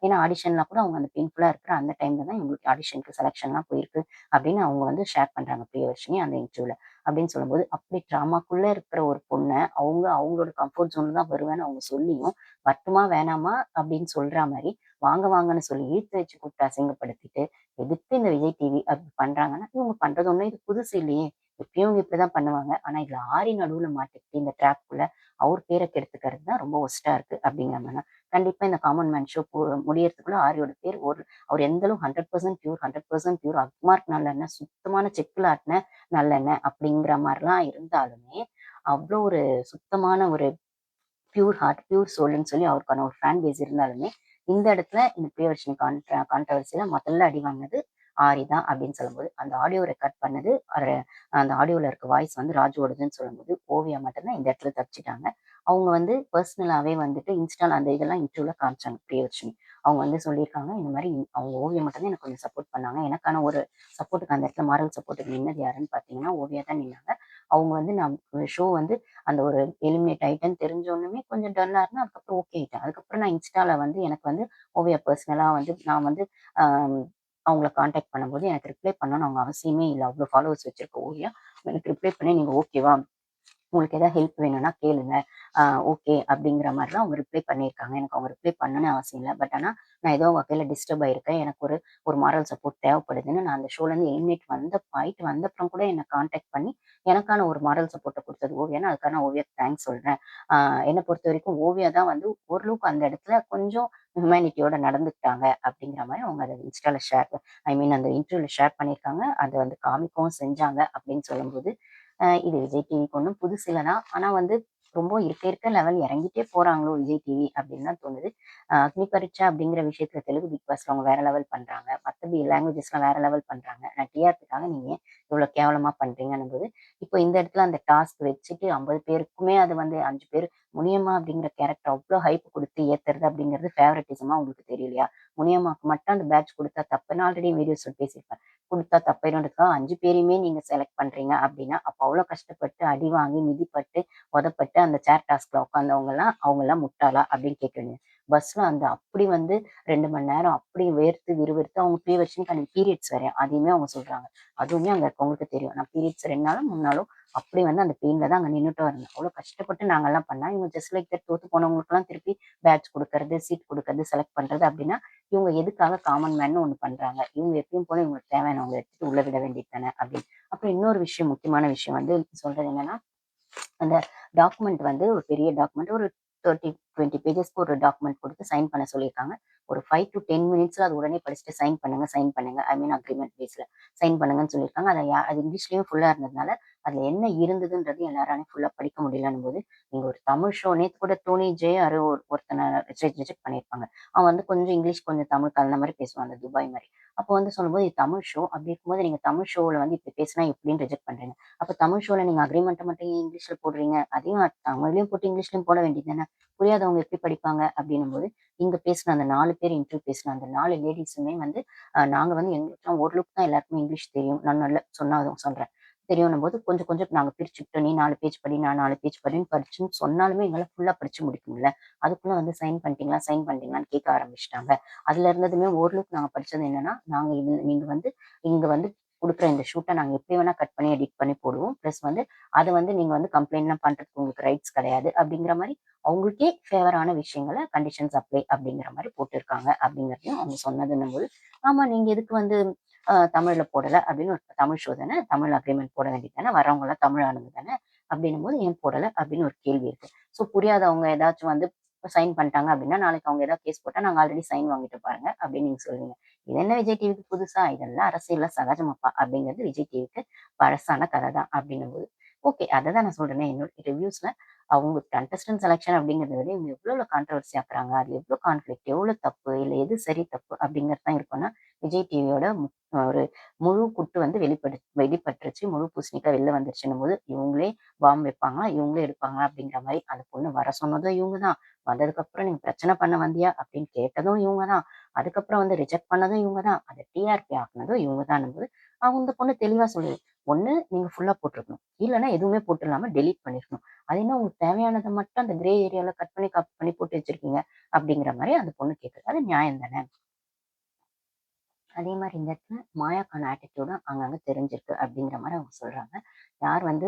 ஏன்னா ஆடிஷன்லாம் கூட அவங்க அந்த பெயின்ஃபுல்லா இருக்கிற அந்த டைம்ல தான் இவங்களுக்கு ஆடிஷனுக்கு செலெக்ஷன்லாம் போயிருக்கு அப்படின்னு அவங்க வந்து ஷேர் பண்றாங்க பிரியதர்ஷினி அந்த இன்டர்வியூல. அப்படின்னு சொல்லும்போது அப்படி ட்ராமாக்குள்ள இருக்கிற ஒரு பொண்ண அவங்க அவங்களோட கம்ஃபர்ட் ஜோன்ல தான் வருவேன்னு அவங்க சொல்லியும் வரட்டுமா வேணாமா அப்படின்னு சொல்ற மாதிரி வாங்க வாங்கன்னு சொல்லி இழுத்து வச்சு கூப்பிட்டு அசிங்கப்படுத்திட்டு எதுக்கு இந்த விஜய் டிவி அப்படி பண்றாங்கன்னா இவங்க பண்றது ஒண்ணும் இது புதுசு இல்லையே, எப்பயும் இவங்க இப்படிதான் பண்ணுவாங்க. ஆனா இதுல ஆரி நடுவுல மாட்டிக்கிட்டு இந்த ட்ராப்குள்ள அவர் பேரை கெடுத்துக்கிறது தான் ரொம்ப ஒஸ்டா இருக்கு அப்படிங்கிற மாதிரி. கண்டிப்பா இந்த காமன் மேன் ஷோ முடியறதுக்குள்ள ஆரியோட பேர் ஒரு அவர் எந்த அளவு 100% பியூர் 100% பியூர் அக்மார்க் நல்லெண்ணெய் சுத்தமான செக்குல ஆட்டின நல்லெண்ணெய் அப்படிங்கிற மாதிரிலாம் இருந்தாலுமே அவ்வளோ ஒரு சுத்தமான ஒரு பியூர் ஹார்ட், பியூர் சோல்ன்னு சொல்லி அவருக்கான ஒரு ஃபேன் பேஸ் இருந்தாலுமே, இந்த இடத்துல இந்த பிரியதர்ஷினி கான்ட்ரோவர்சில முதல்ல அடி வாங்கினது ஆரி தான் அப்படின்னு சொல்லும்போது, அந்த ஆடியோ ரெக்கார்ட் பண்ணது அந்த ஆடியோல இருக்க வாய்ஸ் வந்து ராஜுவோடதுன்னு சொல்லும்போது, ஓவியா மட்டும் தான் இந்த இடத்துல தப்பிச்சுட்டாங்க. அவங்க வந்து பெர்சனலாவே வந்துட்டு இன்ஸ்டால அந்த இதெல்லாம் இன்டர்வியூல காமிச்சாங்க பிரியதர்ஷினி. அவங்க வந்து சொல்லியிருக்காங்க, இந்த மாரி அவங்க ஓவியா மட்டும் தான் எனக்கு கொஞ்சம் சப்போர்ட் பண்ணாங்க. எனக்கான ஒரு சப்போர்ட்டுக்கு அந்த இடத்துல மாரல் சப்போர்ட்டுக்கு நின்னது யாருன்னு பார்த்தீங்கன்னா, ஓவியா தான் நின்னாங்க. அவங்க வந்து நான் ஷோ வந்து அந்த ஒரு எலிமினேட் ஆயிட்டேன்னு தெரிஞ்சோனமே கொஞ்சம் டல்லா இருந்தேன். அதுக்கப்புறம் ஓகே ஆயிட்டேன். அதுக்கப்புறம் நான் இன்ஸ்டால வந்து எனக்கு வந்து ஓவியா பெர்சனலா வந்து நான் வந்து ஆம் அவங்கள கான்டாக்ட் பண்ணும்போது எனக்கு ரிப்ளை பண்ணணும்னு அவங்க அவசியமே இல்ல. அவ்ளோ ஃபாலோவர்ஸ் வச்சிருக்க ஓவியா. எனக்கு ரிப்ளை பண்ணி நீங்க ஓகேவா? உங்களுக்கு ஏதாவது ஹெல்ப் வேணும்னா கேளுங்க. ஆ ஓகே அப்படிங்கிற மாரி தான் அவங்க ரிப்ளை பண்ணியிருக்காங்க. எனக்கு அவங்க ரிப்ளை பண்ணணும்னு அவசியம் இல்ல. பட் ஆனா நான் ஏதோ வகையில டிஸ்டர்ப் ஆயிருக்கேன். எனக்கு ஒரு ஒரு மாரல் சப்போர்ட் தேவைப்படுதுன்னு நான் அந்த ஷோலேருந்து எலிமினேட் ஆயிட்டு வந்தப்புறம் கூட என்ன கான்டாக்ட் பண்ணி எனக்கான ஒரு மாரல் சப்போர்ட்ட குடுத்தது ஓவியான்னு அதுக்கான ஓவியாக்கு தேங்க்ஸ் சொல்றேன். ஆ என்ன பொறுத்தவரைக்கும் ஓவியா தான் வந்து ஓரளவுக்கு அந்த இடத்துல கொஞ்சம் ஹியூமேனிட்டியோட நடந்துக்கிட்டாங்க அப்படிங்கிற மாரி அவங்க அத இன்ஸ்டால ஐ மீன் அந்த இன்டர்வியூல ஷேர் பண்ணியிருக்காங்க. அத வந்து காமிக்கவும் செஞ்சாங்க அப்படின்னு சொல்லும்போது, இது விஜய் டிவிக்கு ஒண்ணும் புதுசு இல்ல தான். ஆனா வந்து ரொம்ப இருக்க இருக்க லெவல் இறங்கிட்டே போறாங்களோ விஜய் டிவி அப்படின்னு தான் தோணுது. அக்னி பரீட்சா அப்படிங்கிற விஷயத்துல தெலுங்கு பிக் பாஸ்ல அவங்க வேற லெவல் பண்றாங்க. மத்தபடி லாங்குவேஜஸ்லாம் வேற லெவல் பண்றாங்க. ஆனா டிஆர்பிக்காக நீங்க ஏன் இவ்வளோ கேவலமா பண்றீங்கன்னும்போது, இப்போ இந்த இடத்துல அந்த டாஸ்க் வச்சுட்டு 50 பேருக்குமே அது வந்து 5 பேர் முனியம்மா அப்படிங்கிற கேரக்டர் அவ்ளோ ஹைப் குடுத்து ஏத்துறது அப்படிங்கிறது ஃபேவரட்டிசமா உங்களுக்கு தெரியலையா? முனியம்மாக்கு மட்டும் அந்த பேட்ச் குடுத்தா தப்புன்னு ஆல்ரெடி வீடியோஸ்ல பேசியிருப்பேன். குடுத்தா தப்பாயிருன்றதுக்காக 5 பேரையுமே நீங்க செலக்ட் பண்றீங்க அப்டின்னா, அப்ப அவ்ளோ கஷ்டப்பட்டு, அடி வாங்கி, மிதிப்பட்டு, உதைப்பட்டு அந்த சேர் டாஸ்க்ல உட்கார்ந்தவங்கலாம், அவங்கலாம் முட்டாளா? அப்டின்னு கேட்கிறீங்க. பஸ்ல அந்த அப்படி வந்து 2 மணி நேரம் அப்படி வேர்த்து விறுவிறுத்து அவங்க பிரியதர்ஷினிக்கு அன்னைக்கு பீரியட்ஸ் வேறயாம். அதையுமே அவங்க சொல்றாங்க. அதுவுமே அங்க இருக்கவங்களுக்கு தெரியும். நான் பீரியட்ஸ் 2 நாளும், 3 நாளும் அப்படி வந்து அந்த பெயின்ல தான் அங்க நின்னுட்டும் இருந்தேன். அவ்ளோ கஷ்டப்பட்டு நாங்கலாம் பண்ணா, இவங்க ஜஸ்ட் லைக் தட் தோத்து போனவங்களுக்கெல்லாம் திருப்பி பேட்ஜ் குடுக்கறது, சீட் குடுக்கறது, செலக்ட் பண்றது அப்டின்னா, இவங்க எதுக்காக காமன் மேன்னு ஒண்ணு பண்றாங்க. இவங்க எப்பயும் போல இவங்களுக்கு தேவையானவங்கள எடுத்துட்டு உள்ள விட வேண்டியது தானே அப்படின்னு. அப்புறம் இன்னொரு விஷயம் முக்கியமான விஷயம் வந்து சொல்றது என்னன்னா, அந்த டாக்குமெண்ட் வந்து ஒரு பெரிய டாக்குமெண்ட் ஒரு 30, 20 பேஜஸ்க்கு ஒரு டாக்குமெண்ட் குடுத்து சைன் பண்ண சொல்லியிருக்காங்க. ஒரு 5 டூ 10 மினிட்ஸ்ல அது உடனே படிச்சுட்டு சைன் பண்ணுங்க, சைன் பண்ணுங்க. ஐ மீன் அக்ரீமெண்ட் பேஸ்ல சைன் பண்ணுங்கன்னு சொல்லியிருக்காங்க. அது இங்கிலீஷ்லயும் ஃபுல்லா இருந்ததுனால, அதுல என்ன இருந்ததுன்றது எல்லாராலயும் ஃபுல்லா படிக்க முடியலன்னும்போது, நீங்க ஒரு தமிழ் ஷோ நேத்து கூட டோனி ஜே யாரோ ஒருத்தன ரிஜெக்ட் பண்ணியிருப்பாங்க. அவன் வந்து கொஞ்சம் இங்கிலீஷ், கொஞ்சம் தமிழ் கலந்த மாரி பேசுவான். அந்த துபாய் மாரி. அப்போ வந்து சொல்லும்போது, இது தமிழ் ஷோ. அப்படி இருக்கும்போது நீங்க தமிழ் ஷோல வந்து இப்படி பேசினா எப்படின்னு ரிஜெக்ட் பண்றீங்க. அப்ப தமிழ் ஷோல நீங்க அக்ரீமெண்ட்ட மட்டும் ஏன் இங்கிலீஷ்ல போடுறீங்க? அதையும் தமிழ்லயும் போட்டு இங்கிலீஷ்லயும் போட வேண்டியது தானே! புரியாதவங்க எப்படி படிப்பாங்க? அப்படின்னும்போது, இங்க பேசின அந்த 4 பேர் இன்டர்வியூ பேசின அந்த 4 லேடீஸுமே வந்து, நாங்க வந்து எங்களுக்கெல்லாம் ஓரளவுக்கு தான் எல்லாருக்குமே இங்கிலீஷ் தெரியும். நான் நல்ல சொல்றேன். தெரியும்ன்னும்போது கொஞ்சம் கொஞ்சம் நாங்க பிரிச்சுக்கிட்டோம். நீ 4 பேஜ் படி, நான் 4 பேஜ் படின்னு படிச்சுன்னு சொன்னாலுமே எங்களால ஃபுல்லா படிச்சு முடிக்க முடியல. அதுக்குள்ள வந்து சைன் பண்ணிட்டீங்களா? சைன் பண்ணிட்டீங்களான்னு கேட்க ஆரம்பிச்சுட்டாங்க. அதுல இருந்ததுமே ஓரளவுக்கு நாங்க படிச்சது என்னன்னா, நாங்க இது நீங்க வந்து இங்க வந்து குடுக்குற இந்த ஷூட்ட நாங்க எப்படி வேணா கட் பண்ணி, எடிட் பண்ணி போடுவோம். பிளஸ் வந்து அத வந்து நீங்க வந்து கம்ப்ளைண்ட்லாம் பண்றதுக்கு உங்களுக்கு ரைட்ஸ் கிடையாது. அப்படிங்கிற மாரி அவங்களுக்கே ஃபேவரான விஷயங்கள கண்டிஷன்ஸ் அப்ளை அப்படிங்கிற மாரி போட்டிருக்காங்க. அப்படிங்கிறதையும் அவங்க சொன்னதுன்னும்போது, ஆமா நீங்க எதுக்கு வந்து தமிழ்ல போடல அப்படின்னு ஒரு தமிழ் ஷோ தானே, தமிழ் அக்ரீமெண்ட் போட வேண்டியது தானே, வர்றவங்கலாம் தமிழ் ஆளுங்க தானே, அப்படின்னும்போது ஏன் போடல அப்படின்னு ஒரு கேள்வி இருக்கு. ஸோ புரியாதவங்க ஏதாச்சும் வந்து சைன் பண்ணிட்டாங்க அப்படின்னா, நாளைக்கு அவங்க ஏதாவது கேஸ் போட்டா நாங்க ஆல்ரெடி சைன் வாங்கிட்டோம் பாருங்க அப்படின்னு நீங்க சொல்லுவீங்க. இது என்ன விஜய் டிவிக்கு புதுசா? இதெல்லாம் அரசியல்ல சகஜமாப்பா அப்படிங்கிறது விஜய் டிவிக்கு பழசான கதை தான் அப்படின்னும்போது, ஓகே. அததான் நான் சொல்றேனே என்னோட ரிவ்யூஸ்ல அவங்க கண்டஸ்டன்ட் செலக்ஷன் அப்படிங்கிறத விட இவங்க எவ்வளோ கான்ட்ரோவர்சி ஆக்குறாங்க. அது எவ்வளோ கான்ஃப்ளிக்ட், எவ்வளோ தப்பு, இல்ல எது சரி, தப்பு அப்படிங்கிறது தான் இருக்கும்னா, விஜய் டிவியோட ஒரு முழு குட்டு வந்து வெளிப்பட்டுருச்சு. முழு பூசணிக்காய் வெளில வந்துருச்சுன்னும்போது, இவங்களே பாம் வைப்பாங்களா, இவங்களே எடுப்பாங்களா அப்படிங்கிற மாரி, அந்த பொண்ணு வர சொன்னதும் இவங்க தான். வந்ததுக்கப்புறம் நீங்க பிரச்சனை பண்ண வந்தியா அப்படின்னு கேட்டதும் இவங்க தான். அதுக்கப்புறம் வந்து ரிஜெக்ட் பண்ணதும் இவங்க தான். அத டிஆர்பி ஆக்குனதும் இவங்க தான்னும்போது, அவங்க அந்த பொண்ணு தெளிவா சொல்லுது. ஒண்ணு நீங்க ஃபுல்லா போட்டுருக்கணும். இல்லன்னா எதுவுமே போட்டுறாம டெலீட் பண்ணியிருக்கணும். அது என்ன உங்களுக்கு தேவையானத மட்டும் அந்த கிரே ஏரியால கட் பண்ணி, காப்பி பண்ணி போட்டு வச்சிருக்கீங்க அப்படிங்கிற மாரி அந்த பொண்ணு கேட்குது. அது நியாயம் தானே! அதே மாரி இந்த இடத்துல மாயாக்கான ஆட்டிட்யூடும் அங்கங்க தெரிஞ்சிருக்கு அப்படிங்கிற மாரி அவங்க சொல்றாங்க. யார் வந்து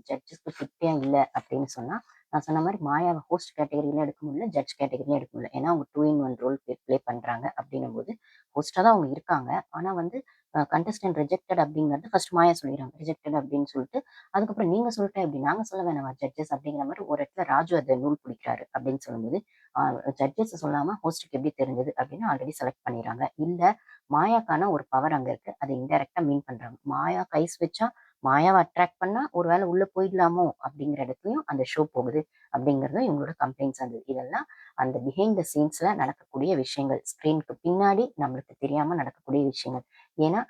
ஜட்ஜஸ்க்கு ஃபிட்டே இல்ல அப்படின்னு சொன்னா, நான் சொன்ன மாரி மாயாவ ஹோஸ்ட் கேட்டகரிலயும் எடுக்க முடியல, ஜட்ஜ் கேட்டகரிலயும் எடுக்க முடியல. ஏன்னா அவங்க 2 இன் 1 ரோல் ப்ளே பண்றாங்க அப்படின்னும்போது, ஹோஸ்ட்டா தான் அவங்க இருக்காங்க. ஆனா வந்து கண்டஸ்டன்ட் ரிஜெக்டட் அப்படிங்கிறது ஃபர்ஸ்ட் மாயா சொல்லிடுறாங்க. ரிஜெக்டட் அப்படின்னு சொல்லிட்டு, அதுக்கப்புறம் நீங்க சொல்லிட்டேன் எப்படி நாங்க சொல்ல வேணாமா ஜட்ஜஸ் அப்படிங்கிற மாரி ஒரு இடத்துல ராஜு அத நூல் பிடிக்கிறாரு அப்படின்னு சொல்லும்போது, ஜட்ஜஸ் சொல்லாம ஹோஸ்ட்க்கு எப்படி தெரிஞ்சது அப்படின்னு ஆல்ரெடி செலக்ட் பண்ணிடுறாங்க. இல்ல மாயாக்கான ஒரு பவர் அங்க இருக்கு. அத இன்டைரக்ட்டா மீன் பண்றாங்க. மாயா கைஸ் வச்சா, மாயாவ அட்ராக்ட் பண்ணா, ஒரு வேள உள்ள போயிடலாமோ! அப்படிங்கிற இடத்துலயும் அந்த ஷோ போகுது. அப்படிங்கிறதும் இவங்களோட கம்ப்ளைண்ட்ஸா இருந்தது. இதெல்லாம் அந்த பிஹைண்ட் த சீன்ஸ்ல நடக்கக்கூடிய விஷயங்கள். ஸ்க்ரீன்க்கு பின்னாடி நம்மளுக்கு தெரியாம நடக்கக்கூடிய விஷயங்கள். ஏன்னா,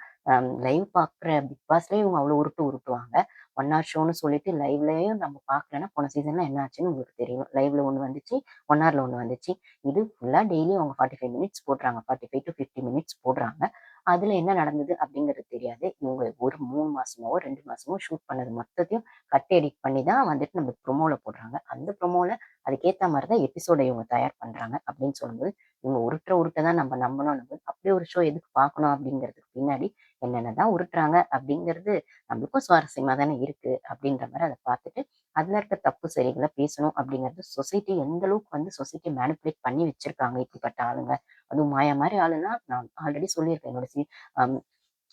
லைவ் பார்க்குற பிக் பாஸ்லயே இவங்க அவ்வளோ உருட்டு உருட்டுவாங்க. ஒன் ஹார் ஷோன்னு சொல்லிட்டு லைவ்லயும் நம்ம பார்க்கலன்னா, போன சீசன்ல என்ன ஆச்சுன்னு உங்களுக்கு தெரியும். லைவ்ல ஒண்ணு வந்துச்சு, 1 ஹார்ல ஒண்ணு வந்துச்சு. இது ஃபுல்லா டெய்லி அவங்க 45 மினிட்ஸ் போடுறாங்க. 45 டூ 50 மினிட்ஸ் போடுறாங்க. அதுல என்ன நடந்தது அப்படிங்கிறது தெரியாது. இவங்க ஒரு 3 மாசமோ, 2 மாசமோ ஷூட் பண்ணது மொத்தத்தையும் கட் எடிட் பண்ணி தான் வந்துட்டு நம்ம ப்ரோமோல போடுறாங்க. அந்த ப்ரோமோல அதுக்கேத்த மாரி தான் எபிசோட இவங்க தயார் பண்றாங்க அப்படின்னு சொல்லும்போது, இவங்க உருட்டுற உருட்ட தான் நம்ம நம்பணும்னும்போது, அப்படியே ஒரு ஷோ எதுக்கு பார்க்கணும் அப்படிங்கிறதுக்கு பின்னாடி என்னென்ன தான் உருட்டுறாங்க அப்படிங்கிறது நம்மளுக்கும் சுவாரஸ்யமா தானே இருக்கு அப்படின்ற மாரி அத பார்த்துட்டு, அதுல இருக்க தப்பு சரிகள பேசணும் அப்படிங்கிறது சொசைட்டி எந்த அளவுக்கு வந்து சொசைட்டிய மேனிபுலேட் பண்ணி வச்சிருக்காங்க இப்படிப்பட்ட ஆளுங்க. அதுவும் மாயா மாரி ஆளுன்னா நான் ஆல்ரெடி சொல்லியிருக்கேன் என்னோட அம்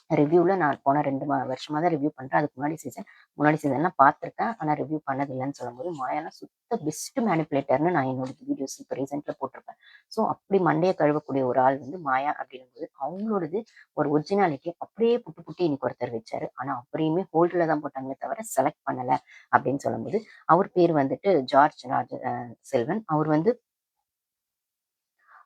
ரிவ்யூல நான் போன 2 வருஷமா தான் ரிவ்யூ பண்றேன். அதுக்கு முன்னாடி சீசன்லாம் பார்த்துருக்கேன். ஆனா ரிவ்யூ பண்ணதில்லன்னு சொல்லும்போது, மாயாலாம் சுத்த பெஸ்ட் மேனிபுலேட்டர்ன்னு நான் என்னோட வீடியோஸ் இப்ப ரீசென்ட்ல போட்டிருப்பேன். ஸோ அப்படி மண்டைய கழுவக்கூடிய ஒரு ஆள் வந்து மாயா அப்படின்னும்போது, அவங்களோடது ஒரு ஒரிஜினாலிட்டி அப்படியே புட்டு புட்டு இன்னைக்கு ஒருத்தர் வச்சாரு. ஆனா அவரையுமே ஹோல்டுல தான் போட்டாங்களே தவிர செலக்ட் பண்ணல அப்படின்னு சொல்லும்போது, அவர் பேர் வந்துட்டு ஜார்ஜ் செல்வன்.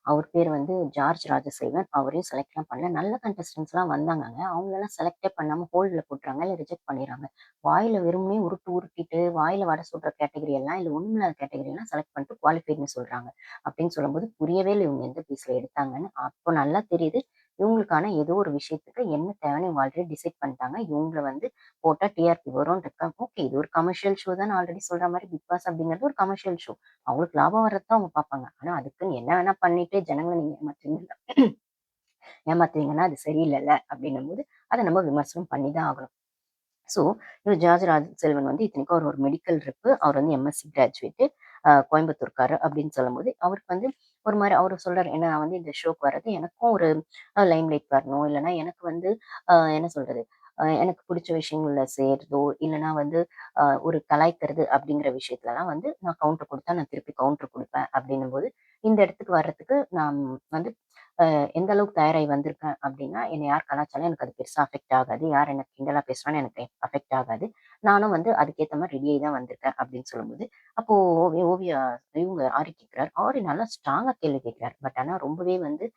அவர் பேர் வந்து ஜார்ஜ் ராஜசேகர். அவரையும் செலக்ட்லாம் பண்ணல. நல்ல கண்டஸ்டன்ட்ஸ்லாம் வந்தாங்கங்க. அவங்களலாம் செலக்டே பண்ணாம ஹோல்டுல போட்டுறாங்க. இல்ல ரிஜெக்ட் பண்ணிர்றாங்க. வாயில வெறுமனே உருட்டு உருட்டிட்டு, வாயில வடை சுடுற கேட்டகரி எல்லாம், இல்ல ஒண்ணுமில்லாத கேட்டகரி எல்லாம் செலக்ட் பண்ணிட்டு குவாலிஃபைட்ன்னு சொல்றாங்க. அப்படின்னு சொல்லும்போது புரியவே இல்ல இவங்க எந்த பேஸ்ல எடுத்தாங்கன்னு. அப்போ நல்லா தெரியுது. இவங்களுக்கான ஏதோ ஒரு விஷயத்துக்கு என்ன தேவைன்னு இவங்க ஆல்ரெடி டிசைட் பண்ணிட்டாங்க. இவங்கள வந்து போட்டா டிஆர்பி வரும்ன்றதுக்காக ஓகே இது ஒரு கமர்ஷியல் ஷோ தான்னு ஆல்ரெடி சொல்ற மாரி பிக் பாஸ் அப்படிங்கிறது ஒரு கமர்ஷியல் ஷோ. அவங்களுக்கு லாபம் வர்றது தான் அவங்க பார்ப்பாங்க. ஆனா அதுக்குன்னு என்ன வேணா பண்ணிட்டு ஜனங்கள நீங்க ஏமாத்துவீங்கன்னா அது சரியில்லல்ல அப்படின்னும்போது, அத நம்ம விமர்சனம் பண்ணி தான் ஆகணும். ஸோ, இவர் ஜார்ஜ் ராஜசெல்வன் வந்து இத்தனைக்கும் அவர் ஒரு மெடிக்கல் ரெப்பு. அவர் வந்து எம்எஸ்சி கிராஜுவேட்டு. கோயம்புத்தூர்க்காரர் அப்படின்னு சொல்லும்போது, அவருக்கு வந்து ஒரு மாரி அவரு சொல்றாரு, "ஏன்னா நான் வந்து இந்த ஷோக்கு வர்றது எனக்கும் ஒரு லைம்லைட் வரணும். இல்லன்னா எனக்கு வந்து என்ன சொல்றது? எனக்கு புடிச்ச விஷயங்கள்ல செய்றதோ, இல்லன்னா வந்து ஒரு கலாய்க்கிறது அப்படிங்கிற விஷயத்துலலாம் வந்து நான் கவுண்டர் குடுத்தா நான் திருப்பி கவுண்டர் குடுப்பேன்." அப்படின்னும்போது, இந்த இடத்துக்கு வர்றதுக்கு நான் வந்து எந்த அளவுக்கு தயாராகி வந்திருக்கேன் அப்படின்னா, என்னை யார் கலாய்ச்சாலும் எனக்கு அது பெருசா அஃபெக்ட் ஆகாது. யார் என்ன கிண்டலா பேசினாலும் எனக்கு அஃபெக்ட் ஆகாது. நானும் வந்து அதுக்கேத்த மாரி ரெடி ஆயி தான் வந்திருக்கேன் அப்படின்னு சொல்லும்போது, அப்போ ஓவியா இவங்க ஆரி கேட்கிறாரு. ஆரி நல்லா ஸ்ட்ராங்கா கேள்வி கேட்கிறாரு. பட் ஆனா ரொம்பவே வந்து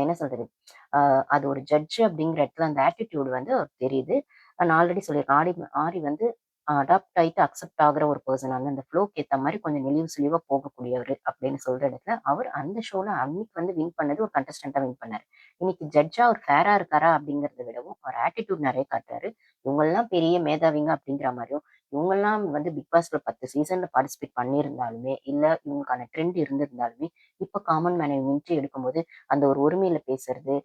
என்ன சொல்றது? அ அது ஒரு ஜட்ஜ் அப்படிங்கிற இடத்துல அந்த ஆட்டிட்யூட் வந்து அவருக்கு தெரியுது. நான் ஆல்ரெடி சொல்லியிருக்கேன். ஆரி வந்து அடாப்ட் ஆயிட்டு அக்செப்ட் ஆகுற ஒரு பெர்சன். வந்து அந்த ஃப்ளோக்கு ஏத்த மாரி கொஞ்சம் நெளிவு சுளிவா போகக்கூடியவரு அப்படின்னு சொல்ற இடத்துல, அவர் அந்த ஷோல அன்னைக்கு வந்து வின் பண்ணது ஒரு கண்டஸ்டன்ட்டா வின் பண்ணாரு. இன்னைக்கு ஜட்ஜா அவர் ஃபேரா இருக்காரா அப்படிங்கிறத விடவும், அவர் ஆட்டிட்யூட் நெறைய காட்டுறாரு. இவங்கலாம் பெரிய மேதாவிங்க அப்படிங்கிற மாரியும், இவங்கலாம் வந்து பிக் பாஸ்ல 10 சீசன்ல பார்ட்டிசிபேட் பண்ணியிருந்தாலுமே, இல்ல இவங்களுக்கான ட்ரெண்ட் இருந்திருந்தாலுமே, இப்ப காமன் மேன என்ட்ரி எடுக்கும்போது, அந்த ஒரு உரிமையில பேசுறது,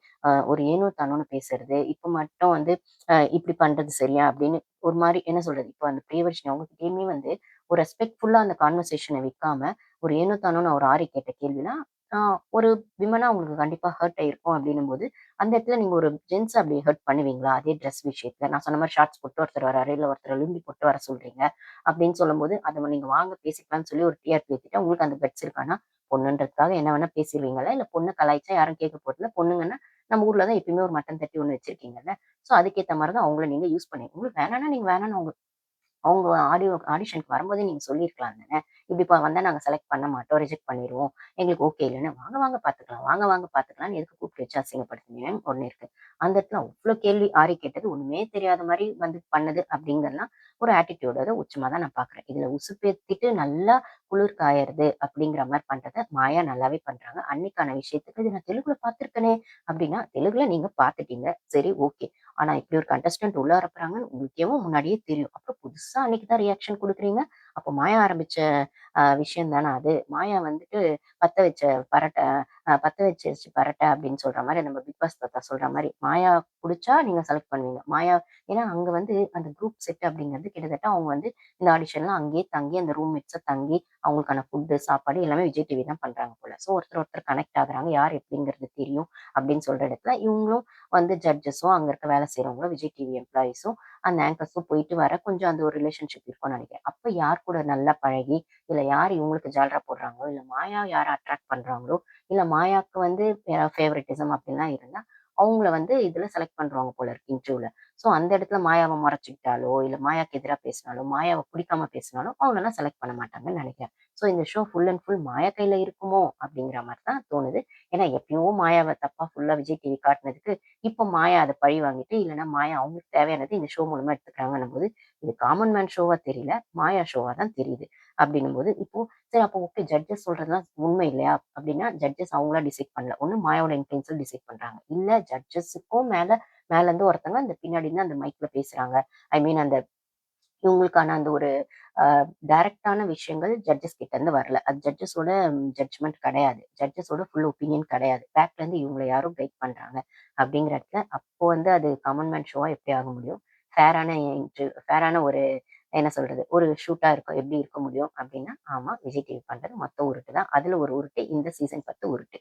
ஒரு ஏனோ தானோன்னு பேசுறது, இப்ப மட்டும் வந்து இப்படி பண்றது சரியா? அப்படின்னு ஒரு மாரி என்ன சொல்றது? இப்ப அந்த பிரியதர்ஷினி அவங்ககிட்டயுமே வந்து ஒரு ரெஸ்பெக்ட்ஃபுல்லா அந்த கான்வர்சேஷன வைக்காம, ஒரு ஏனோ தானோன்னு ஒரு ஆரி கேட்ட கேள்விலாம், ஆ ஒரு விமனா உங்களுக்கு கண்டிப்பா ஹர்ட் ஆயிருக்கும் அப்படின்னும்போது, அந்த இடத்துல நீங்க ஒரு ஜென்ஸ அப்படி ஹர்ட் பண்ணுவீங்களா? அதே ட்ரெஸ் விஷயத்துல. நான் சொன்ன மாரி ஷார்ட்ஸ் போட்டு ஒருத்தர் வராரு, இல்ல ஒருத்தர லுங்கி போட்டு வர சொல்றீங்க. அப்படின்னு சொல்லும்போது, அத நீங்க வாங்க பேசிக்கலாம்னு சொல்லி ஒரு டிஆர்பி ஏத்திட்டா, உங்களுக்கு அந்த கட்ஸ் இருக்கான்னா, பொண்ணுன்றதுக்காக என்ன வேணா பேசிருவீங்களா? இல்ல பொண்ண கலாய்ச்சா யாரும் கேட்க போறதில்ல. பொண்ணுங்கன்னா, நம்ம ஊர்ல தான் எப்பயுமே ஒரு மட்டன் தட்டி ஒண்ணு வச்சிருக்கீங்கல்ல. ஸோ அதுக்கேத்த மாரி தான் அவங்கள நீங்க யூஸ் பண்ணி உங்களுக்கு வேணாம்னா நீங்க வேணாம்னு அவங்க ஆடிஷனுக்கு வரும்போதே நீங்க சொல்லியிருக்கலாம் தானே. இப்படி வந்தா நாங்க செலக்ட் பண்ண மாட்டோம். ரிஜெக்ட் பண்ணிருவோம். எங்களுக்கு ஓகே இல்லன்னு. வாங்க, வாங்க பார்த்துக்கலாம். வாங்க, வாங்க பார்த்துக்கலாம்ன்னு எதுக்கு கூப்பிட்டு வச்சு அசிங்கப்படுத்துனீங்கன்னு ஒண்ணு இருக்கு. அந்த இடத்துல அவ்ளோ கேள்வி ஆரி கேட்டது ஒண்ணுமே தெரியாத மாரி வந்து பண்ணது அப்படிங்கிறதுலாம் ஒரு ஆட்டிட்யூடோட உச்சமா தான் நான் பார்க்குறேன். இதுல உசுப்பேத்திட்டு நல்லா குளிர் காயறது அப்படிங்கிற மாரி பண்றத மாயா நல்லாவே பண்றாங்க. அன்னைக்கான விஷயத்துக்கு இது நான் தெலுங்குல பார்த்துருக்கனே அப்படின்னா, தெலுங்குல நீங்க பார்த்துட்டீங்க. சரி ஓகே. ஆனா இப்படி ஒரு கண்டஸ்டன்ட் உள்ள வரப்போறாங்கன்னு உங்களுக்கேவும் முன்னாடியே தெரியும். அப்புறம் புதுசா அன்னைக்கு தான் ரியாக்ஷன் குடுக்குறீங்க. அப்போ மாயா ஆரம்பிச்ச விஷயம் தானே அது. மாயா வந்துட்டு பத்த வச்ச பரட்ட பத்த வச்சிருச்சு பரட்ட அப்படின்னு சொல்ற மாரி நம்ம பிக் பாஸ் தாத்தா சொல்ற மாரி. மாயா புடிச்சா நீங்க செலக்ட் பண்ணுவீங்க. மாயா ஏன்னா அங்க வந்து அந்த குரூப் செட் அப்படிங்கிறது கிட்டத்தட்ட அவங்க வந்து இந்த ஆடிஷன்லாம் அங்கேயே தங்கி அந்த ரூம்மேட்ஸா தங்கி அவங்களுக்கான ஃபுட்டு, சாப்பாடு எல்லாமே விஜய் டிவி தான் பண்றாங்க போல. ஸோ ஒருத்தர் ஒருத்தர் கனெக்ட் ஆகுறாங்க. யார் எப்படிங்கிறது தெரியும் அப்படின்னு சொல்ற இடத்துல, இவங்களும் வந்து ஜட்ஜஸும் அங்க இருக்க வேலை செய்றவங்களும் விஜய் டிவி எம்ப்ளாயீஸும் அந்த ஆங்கர்ஸும் போயிட்டு வர கொஞ்சம் அந்த ஒரு ரிலேஷன்ஷிப் இருக்கும்னு நெனைக்கிறேன். அப்ப யார் கூட நல்லா பழகி, இல்ல யார் இவங்களுக்கு ஜால்ரா போடுறாங்களோ, இல்ல மாயா யார அட்ராக்ட் பண்றாங்களோ, இல்ல மாயாக்கு வந்து ஃபேவரட்டிசம் அப்படிலாம் இருந்தா, அவங்கள வந்து இதுல செலக்ட் பண்ருவாங்க போல இருக்கு இன்டர்வியூல. ஸோ அந்த இடத்துல மாயாவ மொறச்சுக்கிட்டாலோ, இல்ல மாயாக்கு எதிரா பேசினாலோ, மாயாவ பிடிக்காம பேசினாலோ, அவங்களலாம் செலக்ட் பண்ண மாட்டாங்கன்னு நெனைக்கிறேன். ஸோ இந்த ஷோ ஃபுல் அண்ட் ஃபுல் மாயா கையில இருக்குமோ! அப்படிங்கிற மாரி தான் தோணுது. ஏன்னா எப்பயோ மாயாவ தப்பா ஃபுல்லா விஜய் டிவி காட்டுனதுக்கு, இப்போ மாயா அத பழி வாங்கிட்டு, இல்லன்னா மாயா அவங்களுக்கு தேவையானது இந்த ஷோ மூலமா எடுத்துக்கிறாங்கன்னும்போது, இது காமன் மேன் ஷோவா தெரியல. மாயா ஷோவா தான் தெரியுது. அப்படின்னும்போது, இப்போ சரி அப்போ ஓகே ஜட்ஜஸ் சொல்றதெல்லாம் உண்மை இல்லையா? அப்படின்னா ஜட்ஜஸ் அவங்களா டிசைட் பண்ணல. ஒண்ணு மாயாவோட இன்ஃப்ளூயன்ஸ்ல டிசைட் பண்றாங்க. இல்ல ஜட்ஜஸுக்கும் மேல இருந்து ஒருத்தங்க அந்த பின்னாடி இருந்து அந்த மைக்ல பேசுறாங்க. ஐ மீன் அந்த இவங்களுக்கான அந்த ஒரு டைரக்ட்டான விஷயங்கள் ஜட்ஜஸ் கிட்ட இருந்து வரல. அது ஜட்ஜஸோட ஜட்ஜ்மென்ட் கிடையாது. ஜட்ஜஸோட ஃபுல் ஒப்பீனியன் கிடையாது. பேக்ல இருந்து இவங்கள யாரோ கைட் பண்றாங்க. அப்படிங்கிற இடத்துல அப்போ வந்து அது காமன் மேன் ஷோவா எப்படி ஆக முடியும்? ஃபேரான ஒரு என்ன சொல்றது? ஒரு ஷூட்டா இருக்கும் எப்படி இருக்க முடியும்? அப்படின்னா, ஆமா விஜய் டிவி பண்றது மொத்த உருட்டு தான். அதுல ஒரு உருட்டு இந்த சீசன் 10 உருட்டு.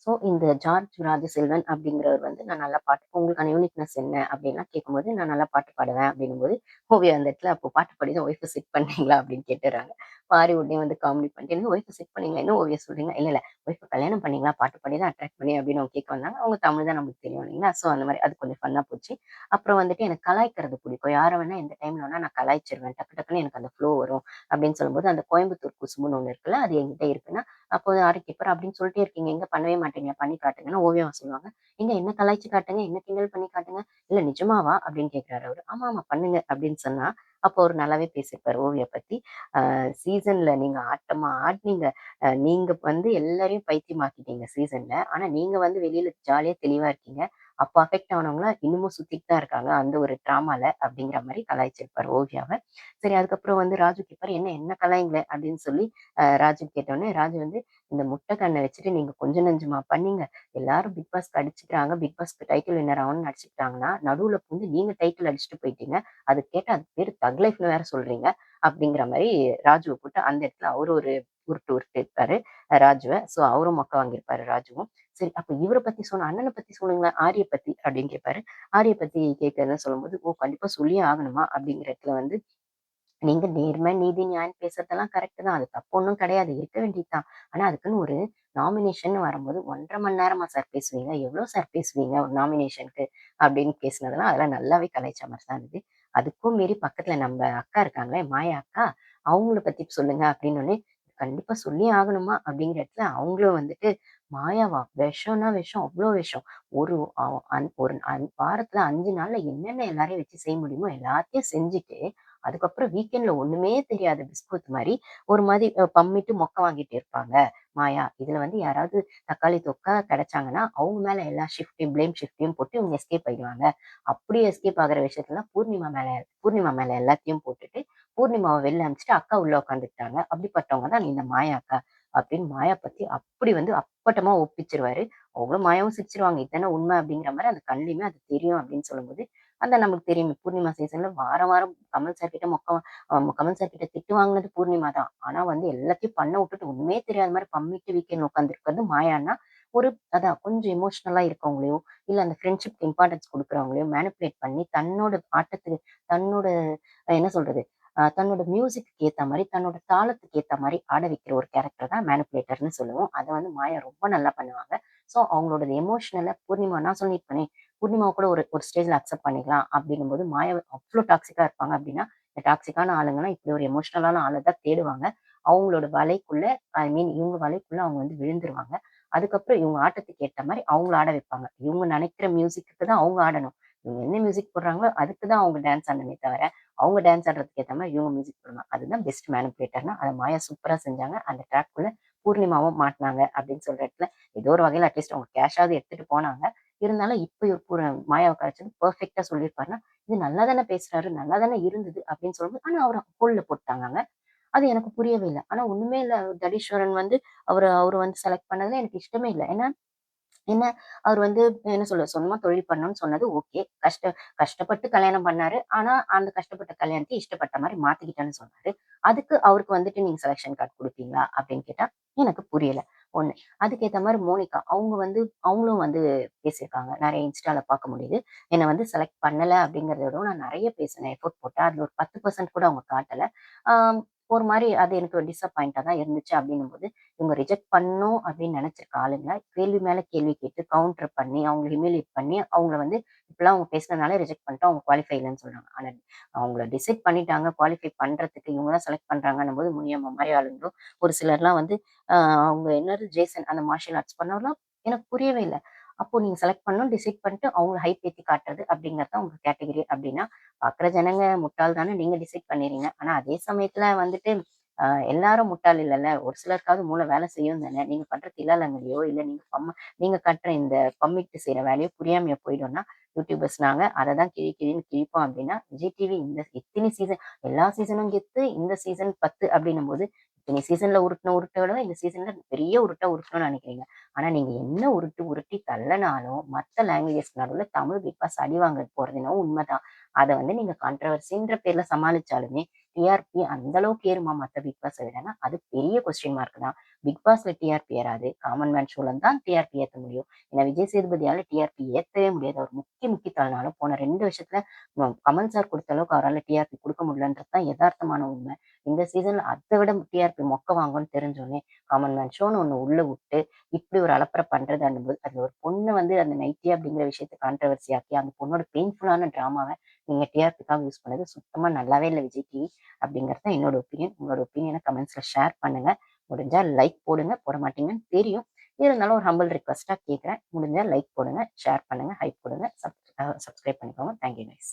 ஸோ இந்த ஜார்ஜ் ராஜசெல்வன் அப்படிங்கிறவர் வந்து நான் நல்லா பாட்டு உங்களுக்கான யூனிக்னஸ் என்ன அப்படின்லாம் கேட்கும்போது, நான் நல்லா பாட்டு பாடுவேன் அப்படின்னும்போது, ஓவியா அந்த இடத்துல அப்போ பாட்டு பாடி தான் ஒய்ஃப செட் பண்ணீங்களா அப்படின்னு கேட்டுர்றாங்க. பாரி உடனே வந்து காமெடி பண்ணிட்டு, "என்ன ஒய்ஃப செட் பண்ணீங்களா? என்ன ஓவியா சொல்றீங்க?" "இல்ல, இல்ல ஒய்ஃப கல்யாணம் பண்ணீங்களா? பாட்டு பாடி தான் அட்ராக்ட் பண்ணி" அப்படின்னு அவங்க கேட்க வந்தாங்க. அவங்க தமிழ் தான் நமக்கு தெரியும் இல்லைங்களா? ஸோ அந்த மாரி அது கொஞ்சம் ஃபன்னா போச்சு. அப்புறம் வந்துட்டு எனக்கு கலாய்க்கிறது பிடிக்கும். யார வேணா எந்த டைம்ல வேணா நான் கலாய்ச்சிருவேன். டக்கு டக்குன்னு எனக்கு அந்த ஃப்ளோ வரும் அப்படின்னு சொல்லும்போது, அந்த கோயம்புத்தூர் குசும்புன்னு ஒண்ணு இருக்குல்ல, அது என்கிட்ட இருக்குன்னா அப்போ ஆறு கீப்பர் அப்படின்னு சொல்லிட்டே இருக்கீங்க. எங்க பண்ணவே மாட்டீங்க. பண்ணி காட்டுங்கன்னு ஓவியமா சொல்லுவாங்க. "ஏங்க என்ன கலாய்ச்சு காட்டுங்க, என்ன கிண்டல் பண்ணி காட்டுங்க." "இல்ல நிஜமாவா?" அப்படின்னு கேட்கிறாரு அவரு. "ஆமா, ஆமா பண்ணுங்க." அப்படின்னு சொன்னா, அப்போ அவரு நல்லாவே பேசியிருப்பாரு ஓவியா பத்தி. சீசன்ல நீங்க ஆட்டமா ஆடுனீங்க. நீங்க வந்து எல்லாரையும் பைத்தியமாக்கிட்டீங்க சீசன்ல. ஆனா நீங்க வந்து வெளியில ஜாலியா தெளிவா இருக்கீங்க. அப்ப அஃபெக்ட் ஆனவங்கலாம் இன்னமும் சுத்திட்டு தான் இருக்காங்க. அந்த ஒரு ட்ராமால அப்படிங்கிற மாரி கலாய்ச்சிருப்பாரு ஓவியாவ. சரி அதுக்கப்புறம் வந்து ராஜு கேட்பாரு, "என்ன என்ன கலாய்ங்களே?" அப்படின்னு சொல்லி ராஜு கேட்டோனே, ராஜு வந்து இந்த முட்டை கண்ண வச்சுட்டு நீங்க கொஞ்சம் நெஞ்சமா பண்ணீங்க. எல்லாரும் பிக் பாஸ்க்கு அடிச்சுக்கிறாங்க. பிக் பாஸ்க்கு டைட்டில் வின்னர் ஆகணும்னு அடிச்சுக்கிட்டாங்கன்னா, நடுவுல புகுந்து நீங்க டைட்டில் அடிச்சுட்டு போயிட்டீங்க. அது கேட்டா அதுக்கு பேரு தக் லைஃப்ன்னு வேற சொல்றீங்க. அப்படிங்கிற மாரி ராஜுவ போட்டு அந்த இடத்துல அவரு ஒரு உருட்டு உருட்டியிருப்பாரு ராஜுவ. ஸோ அவரும் மொக்க வாங்கியிருப்பாரு ராஜுவும். சரி அப்ப இவர பத்தி சொன்ன அண்ணன பத்தி சொல்லுங்களேன். ஆரிய பத்தி அப்படின்னு கேட்பாரு. ஆரிய பத்தி கேட்கிறேன்னு சொல்லும்போது, ஓ! கண்டிப்பா சொல்லியே ஆகணுமா? அப்படிங்கிற இடத்துல வந்து நீங்க நேர்மை, நீதி, நியாயம் பேசுறதெல்லாம் கரெக்ட் தான். அது தப்பு ஒண்ணும் கிடையாது. இருக்க வேண்டியது தான். ஆனா அதுக்குன்னு ஒரு நாமினேஷன் வரும்போது 1 1/2 மணி நேரமா சார் பேசுவீங்க? எவ்வளோ சார் பேசுவீங்க ஒரு நாமினேஷனுக்கு? அப்படின்னு பேசினதெல்லாம் அதெல்லாம் நல்லாவே கலாய்ச்ச மாரி தான் இருந்தது. அதுக்கும் மீறி பக்கத்துல நம்ம அக்கா இருக்காங்களே, மாயா அக்கா, அவங்கள பத்தி சொல்லுங்க அப்படின்னோனே, கண்டிப்பா சொல்லியே ஆகணுமா? அப்படிங்கிற இடத்துல அவங்களும் வந்துட்டு, மாயாவா? விஷம்னா விஷம், அவ்ளோ விஷம். ஒரு அ அன் ஒரு வாரத்துல 5 நாள்ல என்னென்ன எல்லாரையும் வச்சு செய்ய முடியுமோ எல்லாத்தையும் செஞ்சுட்டு, அதுக்கப்புறம் வீக்கெண்ட்ல ஒண்ணுமே தெரியாத பிஸ்கோத் மாரி, ஒரு மாரி பம்மிட்டு மொக்க வாங்கிட்டு இருப்பாங்க. மாயா. இதுல வந்து யாராவது தக்காளி தொக்கா கிடைச்சாங்கன்னா, அவங்க மேல எல்லா ஷிஃப்ட்டையும் போட்டு இவங்க எஸ்கேப் ஆயிடுவாங்க. அப்படி எஸ்கேப் ஆகுற விஷயத்துல பூர்ணிமா மேல எல்லாத்தையும் போட்டுட்டு, பூர்ணிமாவ வெளில அனுப்பிச்சுட்டு அக்கா உள்ள உட்காந்துக்கிட்டாங்க. அப்படிப்பட்டவங்க தான் இந்த மாயா அக்கா. அப்படின்னு மாயா பத்தி அப்படி வந்து அப்பட்டமா ஒப்பிச்சுருவாரு. அவங்களும் மாயாவும் சிரிச்சுருவாங்க. இதானே உண்மை அப்படிங்கிற மாரி அந்த கண்லயுமே அது தெரியும் அப்படின்னு சொல்லும்போது, அந்த நமக்கு தெரியுமே பூர்ணிமா சீசன்ல வாரம் வாரம் கமல் சார் கிட்ட திட்டு வாங்குனது பூர்ணிமா தான். ஆனா வந்து எல்லாத்தையும் பண்ண விட்டுட்டு ஒண்ணுமே தெரியாத மாரி பம்மிட்டு வீக்கெண்ட் உட்காந்துருக்கிறது மாயான்னா, ஒரு அதான் கொஞ்சம் எமோஷனலா இருக்கவங்களையோ, இல்ல அந்த ஃப்ரெண்ட்ஷிப்க்கு இம்பார்ட்டன்ஸ் குடுக்குறவங்களையோ மேனிபுலேட் பண்ணி தன்னோட ஆட்டத்துக்கு தன்னோட என்ன சொல்றது? தன்னோட மியூசிக்க்கு ஏத்த மாரி, தன்னோட தாளத்துக்கு ஏத்த மாரி ஆட வைக்கிற ஒரு கேரக்டர் தான் மேனிபுலேட்டர்ன்னு சொல்லுவோம். அத வந்து மாயா ரொம்ப நல்லா பண்ணுவாங்க. ஸோ அவங்களோட எமோஷனல பூர்ணிமா நான் சொல்லியிருப்பேனே, பூர்ணிமாவ கூட ஒரு ஒரு ஸ்டேஜ்ல அக்செப்ட் பண்ணிக்கலாம் அப்படின்னும்போது, மாயா அவ்ளோ டாக்ஸிக்கா இருப்பாங்க அப்படின்னா, இந்த டாக்ஸிக்கான ஆளுங்கலாம் இப்படி ஒரு எமோஷனலான ஆள தான் தேடுவாங்க. அவங்களோட வலைக்குள்ள ஐ மீன் இவங்க வலைக்குள்ள அவங்க வந்து விழுந்துருவாங்க. அதுக்கப்புறம் இவங்க ஆட்டத்துக்கு ஏத்த மாரி அவங்கள ஆட வைப்பாங்க. இவங்க நெனைக்கிற மியூசிக்குக்கு தான் அவங்க ஆடணும். இவங்க என்ன மியூசிக் போடுறாங்களோ, அதுக்கு தான் அவங்க டான்ஸ் ஆடணுமே தவிர, அவங்க டான்ஸ் ஆடுறதுக்கு ஏத்த மாரி இவங்க மியூசிக் போடணும். அதுதான் பெஸ்ட் மேனிபுலேட்டர்ன்னா, அத மாயா சூப்பரா செஞ்சாங்க. அந்த ட்ராக்குள்ள பூர்ணிமாவும் மாட்டுனாங்க அப்படின்னு சொல்ற இடத்துல, ஏதோ ஒரு வகையில அட்லீஸ்ட் அவங்க கேஷாவது எடுத்துட்டு போனாங்க. இருந்தாலும் இப்ப ஒரு மாயாவை கரைச்சது பெர்ஃபெக்ட்டா சொல்லியிருப்பாருன்னா, இது நல்லா தானே பேசுறாரு, நல்லா தானே இருந்தது அப்படின்னு சொல்லும்போது, ஆனா அவர ஹோல்ட்ல போட்டாங்கங்க. அது எனக்கு புரியவே இல்ல. ஆனா ஒண்ணுமே இல்ல. தடீஸ்வரன் வந்து அவரு வந்து செலக்ட் பண்ணதுல எனக்கு இஷ்டமே இல்ல. ஏன்னா என்ன அவர் வந்து என்ன சொல்ல சொந்தமா தொழில் பண்ணணும்னு சொன்னது ஓகே. கஷ்டப்பட்டு கல்யாணம் பண்ணாரு. ஆனா, அந்த கஷ்டப்பட்ட கல்யாணத்த இஷ்டப்பட்ட மாரி மாத்திக்கிட்டேன்னு சொன்னாரு. அதுக்கு அவருக்கு வந்துட்டு நீங்க செலக்ஷன் கார்ட் குடுப்பீங்களா? அப்படின்னு கேட்டா, எனக்கு புரியல. ஒண்ணு. அதுக்கேத்த மாரி மோனிகா, அவங்களும் வந்து பேசியிருக்காங்க. நெறைய இன்ஸ்டால பார்க்க முடியுது. என்ன வந்து செலக்ட் பண்ணல அப்படிங்கிறத விட நான் நெறைய பேசினேன். எஃபோர்ட் போட்டேன். அதுல ஒரு 10% கூட அவங்க காட்டல. ஆ ஒரு மாரி அது எனக்கு ஒரு டிசப்பாயிண்ட்டா தான் இருந்துச்சு அப்படின்னும்போது, இவங்க ரிஜெக்ட் பண்ணணும் அப்படின்னு நெனச்சிருக்க ஆளுங்கள, கேள்வி மேல கேள்வி கேட்டு, கவுண்டர் பண்ணி, அவங்கள ஹியூமிலியேட் பண்ணி, அவங்கள வந்து இப்படிலாம் அவங்க பேசினதுனால ரிஜெக்ட் பண்ணிட்டோம். அவங்க குவாலிஃபை இல்லன்னு சொல்றாங்க. ஆனா, அவங்கள டிசைட் பண்ணிட்டாங்க. குவாலிஃபை பண்றதுக்கு இவங்க தான் செலக்ட் பண்றாங்கன்னும்போது, முனியம்மா மாரி ஆளுங்களும், ஒரு சிலர்லாம் வந்து அவங்க என்னது ஜேசன் அந்த மார்ஷியல் ஆர்ட்ஸ் பண்ணவர்லாம் எனக்கு புரியவே இல்ல. அப்போ நீங்க செலக்ட் பண்ணணும், டிசைட் பண்ணிட்டு அவங்கள ஹைப் ஏத்தி காட்டுறது அப்படிங்கிறது தான் உங்க கேட்டகரி அப்படின்னா, பாக்குற ஜனங்க முட்டாள் தானே நீங்க டிசைட் பண்ணிறீங்க. ஆனா அதே சமயத்துல வந்துட்டு அ எல்லாரும் முட்டாள் இல்லல்ல. ஒரு சிலருக்காவது மூளை வேலை செய்யும் தானே. நீங்க பண்ற தில்லாலங்கடியோ, இல்ல நீங்க கட்டுற இந்த பம்மிட்டு செய்ற வேலையோ புரியாமயா போயிடும்னா, யூடியூபர்ஸ் நாங்க அத தான் கிழி கிழின்னு கிழிப்போம் அப்டின்னா, விஜய் டிவி இந்த இத்தினி சீசன் எல்லா சீசனும் கெத்து, இந்த சீசன் 10 அப்டின்னும்போது, இத்தினி சீசன்ல உருட்டுன உருட்ட விட இந்த சீசன்ல பெரிய உருட்டா உருட்டணும்னு நெனைக்கிறீங்க. ஆனா நீங்க என்ன உருட்டு உருட்டி தள்ளனாலும், மத்த லாங்குவேஜ்க்கு நடுவுல தமிழ் பிக் பாஸ் அடி வாங்க போறது என்னவோ உண்மதான். அத வந்து நீங்க கான்ட்ரோவர்சின்ற பேர்ல சமாளிச்சாலுமே, டிஆர்பி அந்த அளவுக்கு ஏறுமா மத்த பிக் பாஸ விடனா, அது பெரிய கொஸ்டின் மார்க் தான். பிக் பாஸ்ல டிஆர்பி ஏறாது. காமன் மேன் ஷோல தான் டிஆர்பி ஏத்த முடியும். ஏன்னா விஜய் சேதுபதியால டிஆர்பி ஏத்தவே முடியாது. அவர் முக்கி முக்கி தள்ளினாலும் போன 2 வருஷத்துல கமல் சார் குடுத்த அளவுக்கு அவரால டிஆர்பி குடுக்க முடியலன்றது தான் எதார்த்தமான உண்மை. இந்த சீசன்ல அத விட டிஆர்பி மொக்க வாங்கும்னு தெரிஞ்சோனே, காமன் மேன் ஷோன்னு ஒண்ணு உள்ள விட்டு, இப்படி ஒரு அலப்பற பண்றதான்னும்போது, அதுல ஒரு பொண்ணு வந்து அந்த நைட்டி அப்படிங்கிற விஷயத்த கான்ட்ரோவர்சி ஆக்கி, அந்த பொண்ணோட பெயின்ஃபுல்லான டிராமாவ நீங்க டிஆர்பிக்காக யூஸ் பண்ணது சுத்தமா நல்லாவே இல்ல விஜய் டிவி. அப்படிங்கிறது தான் என்னோட ஒப்பீனியன். உங்களோட ஒப்பீனியன கமெண்ட்ஸ்ல ஷேர் பண்ணுங்க. முடிஞ்சா லைக் போடுங்க. போட மாட்டீங்கன்னு தெரியும். இருந்தாலும் ஒரு ஹம்பிள் ரிக்வெஸ்ட்டா கேட்கிறேன். முடிஞ்சா லைக் போடுங்க, ஷேர் பண்ணுங்க, ஹைப் குடுங்க, சப்ஸ்கிரைப் பண்ணிக்கோங்க. Thank you guys.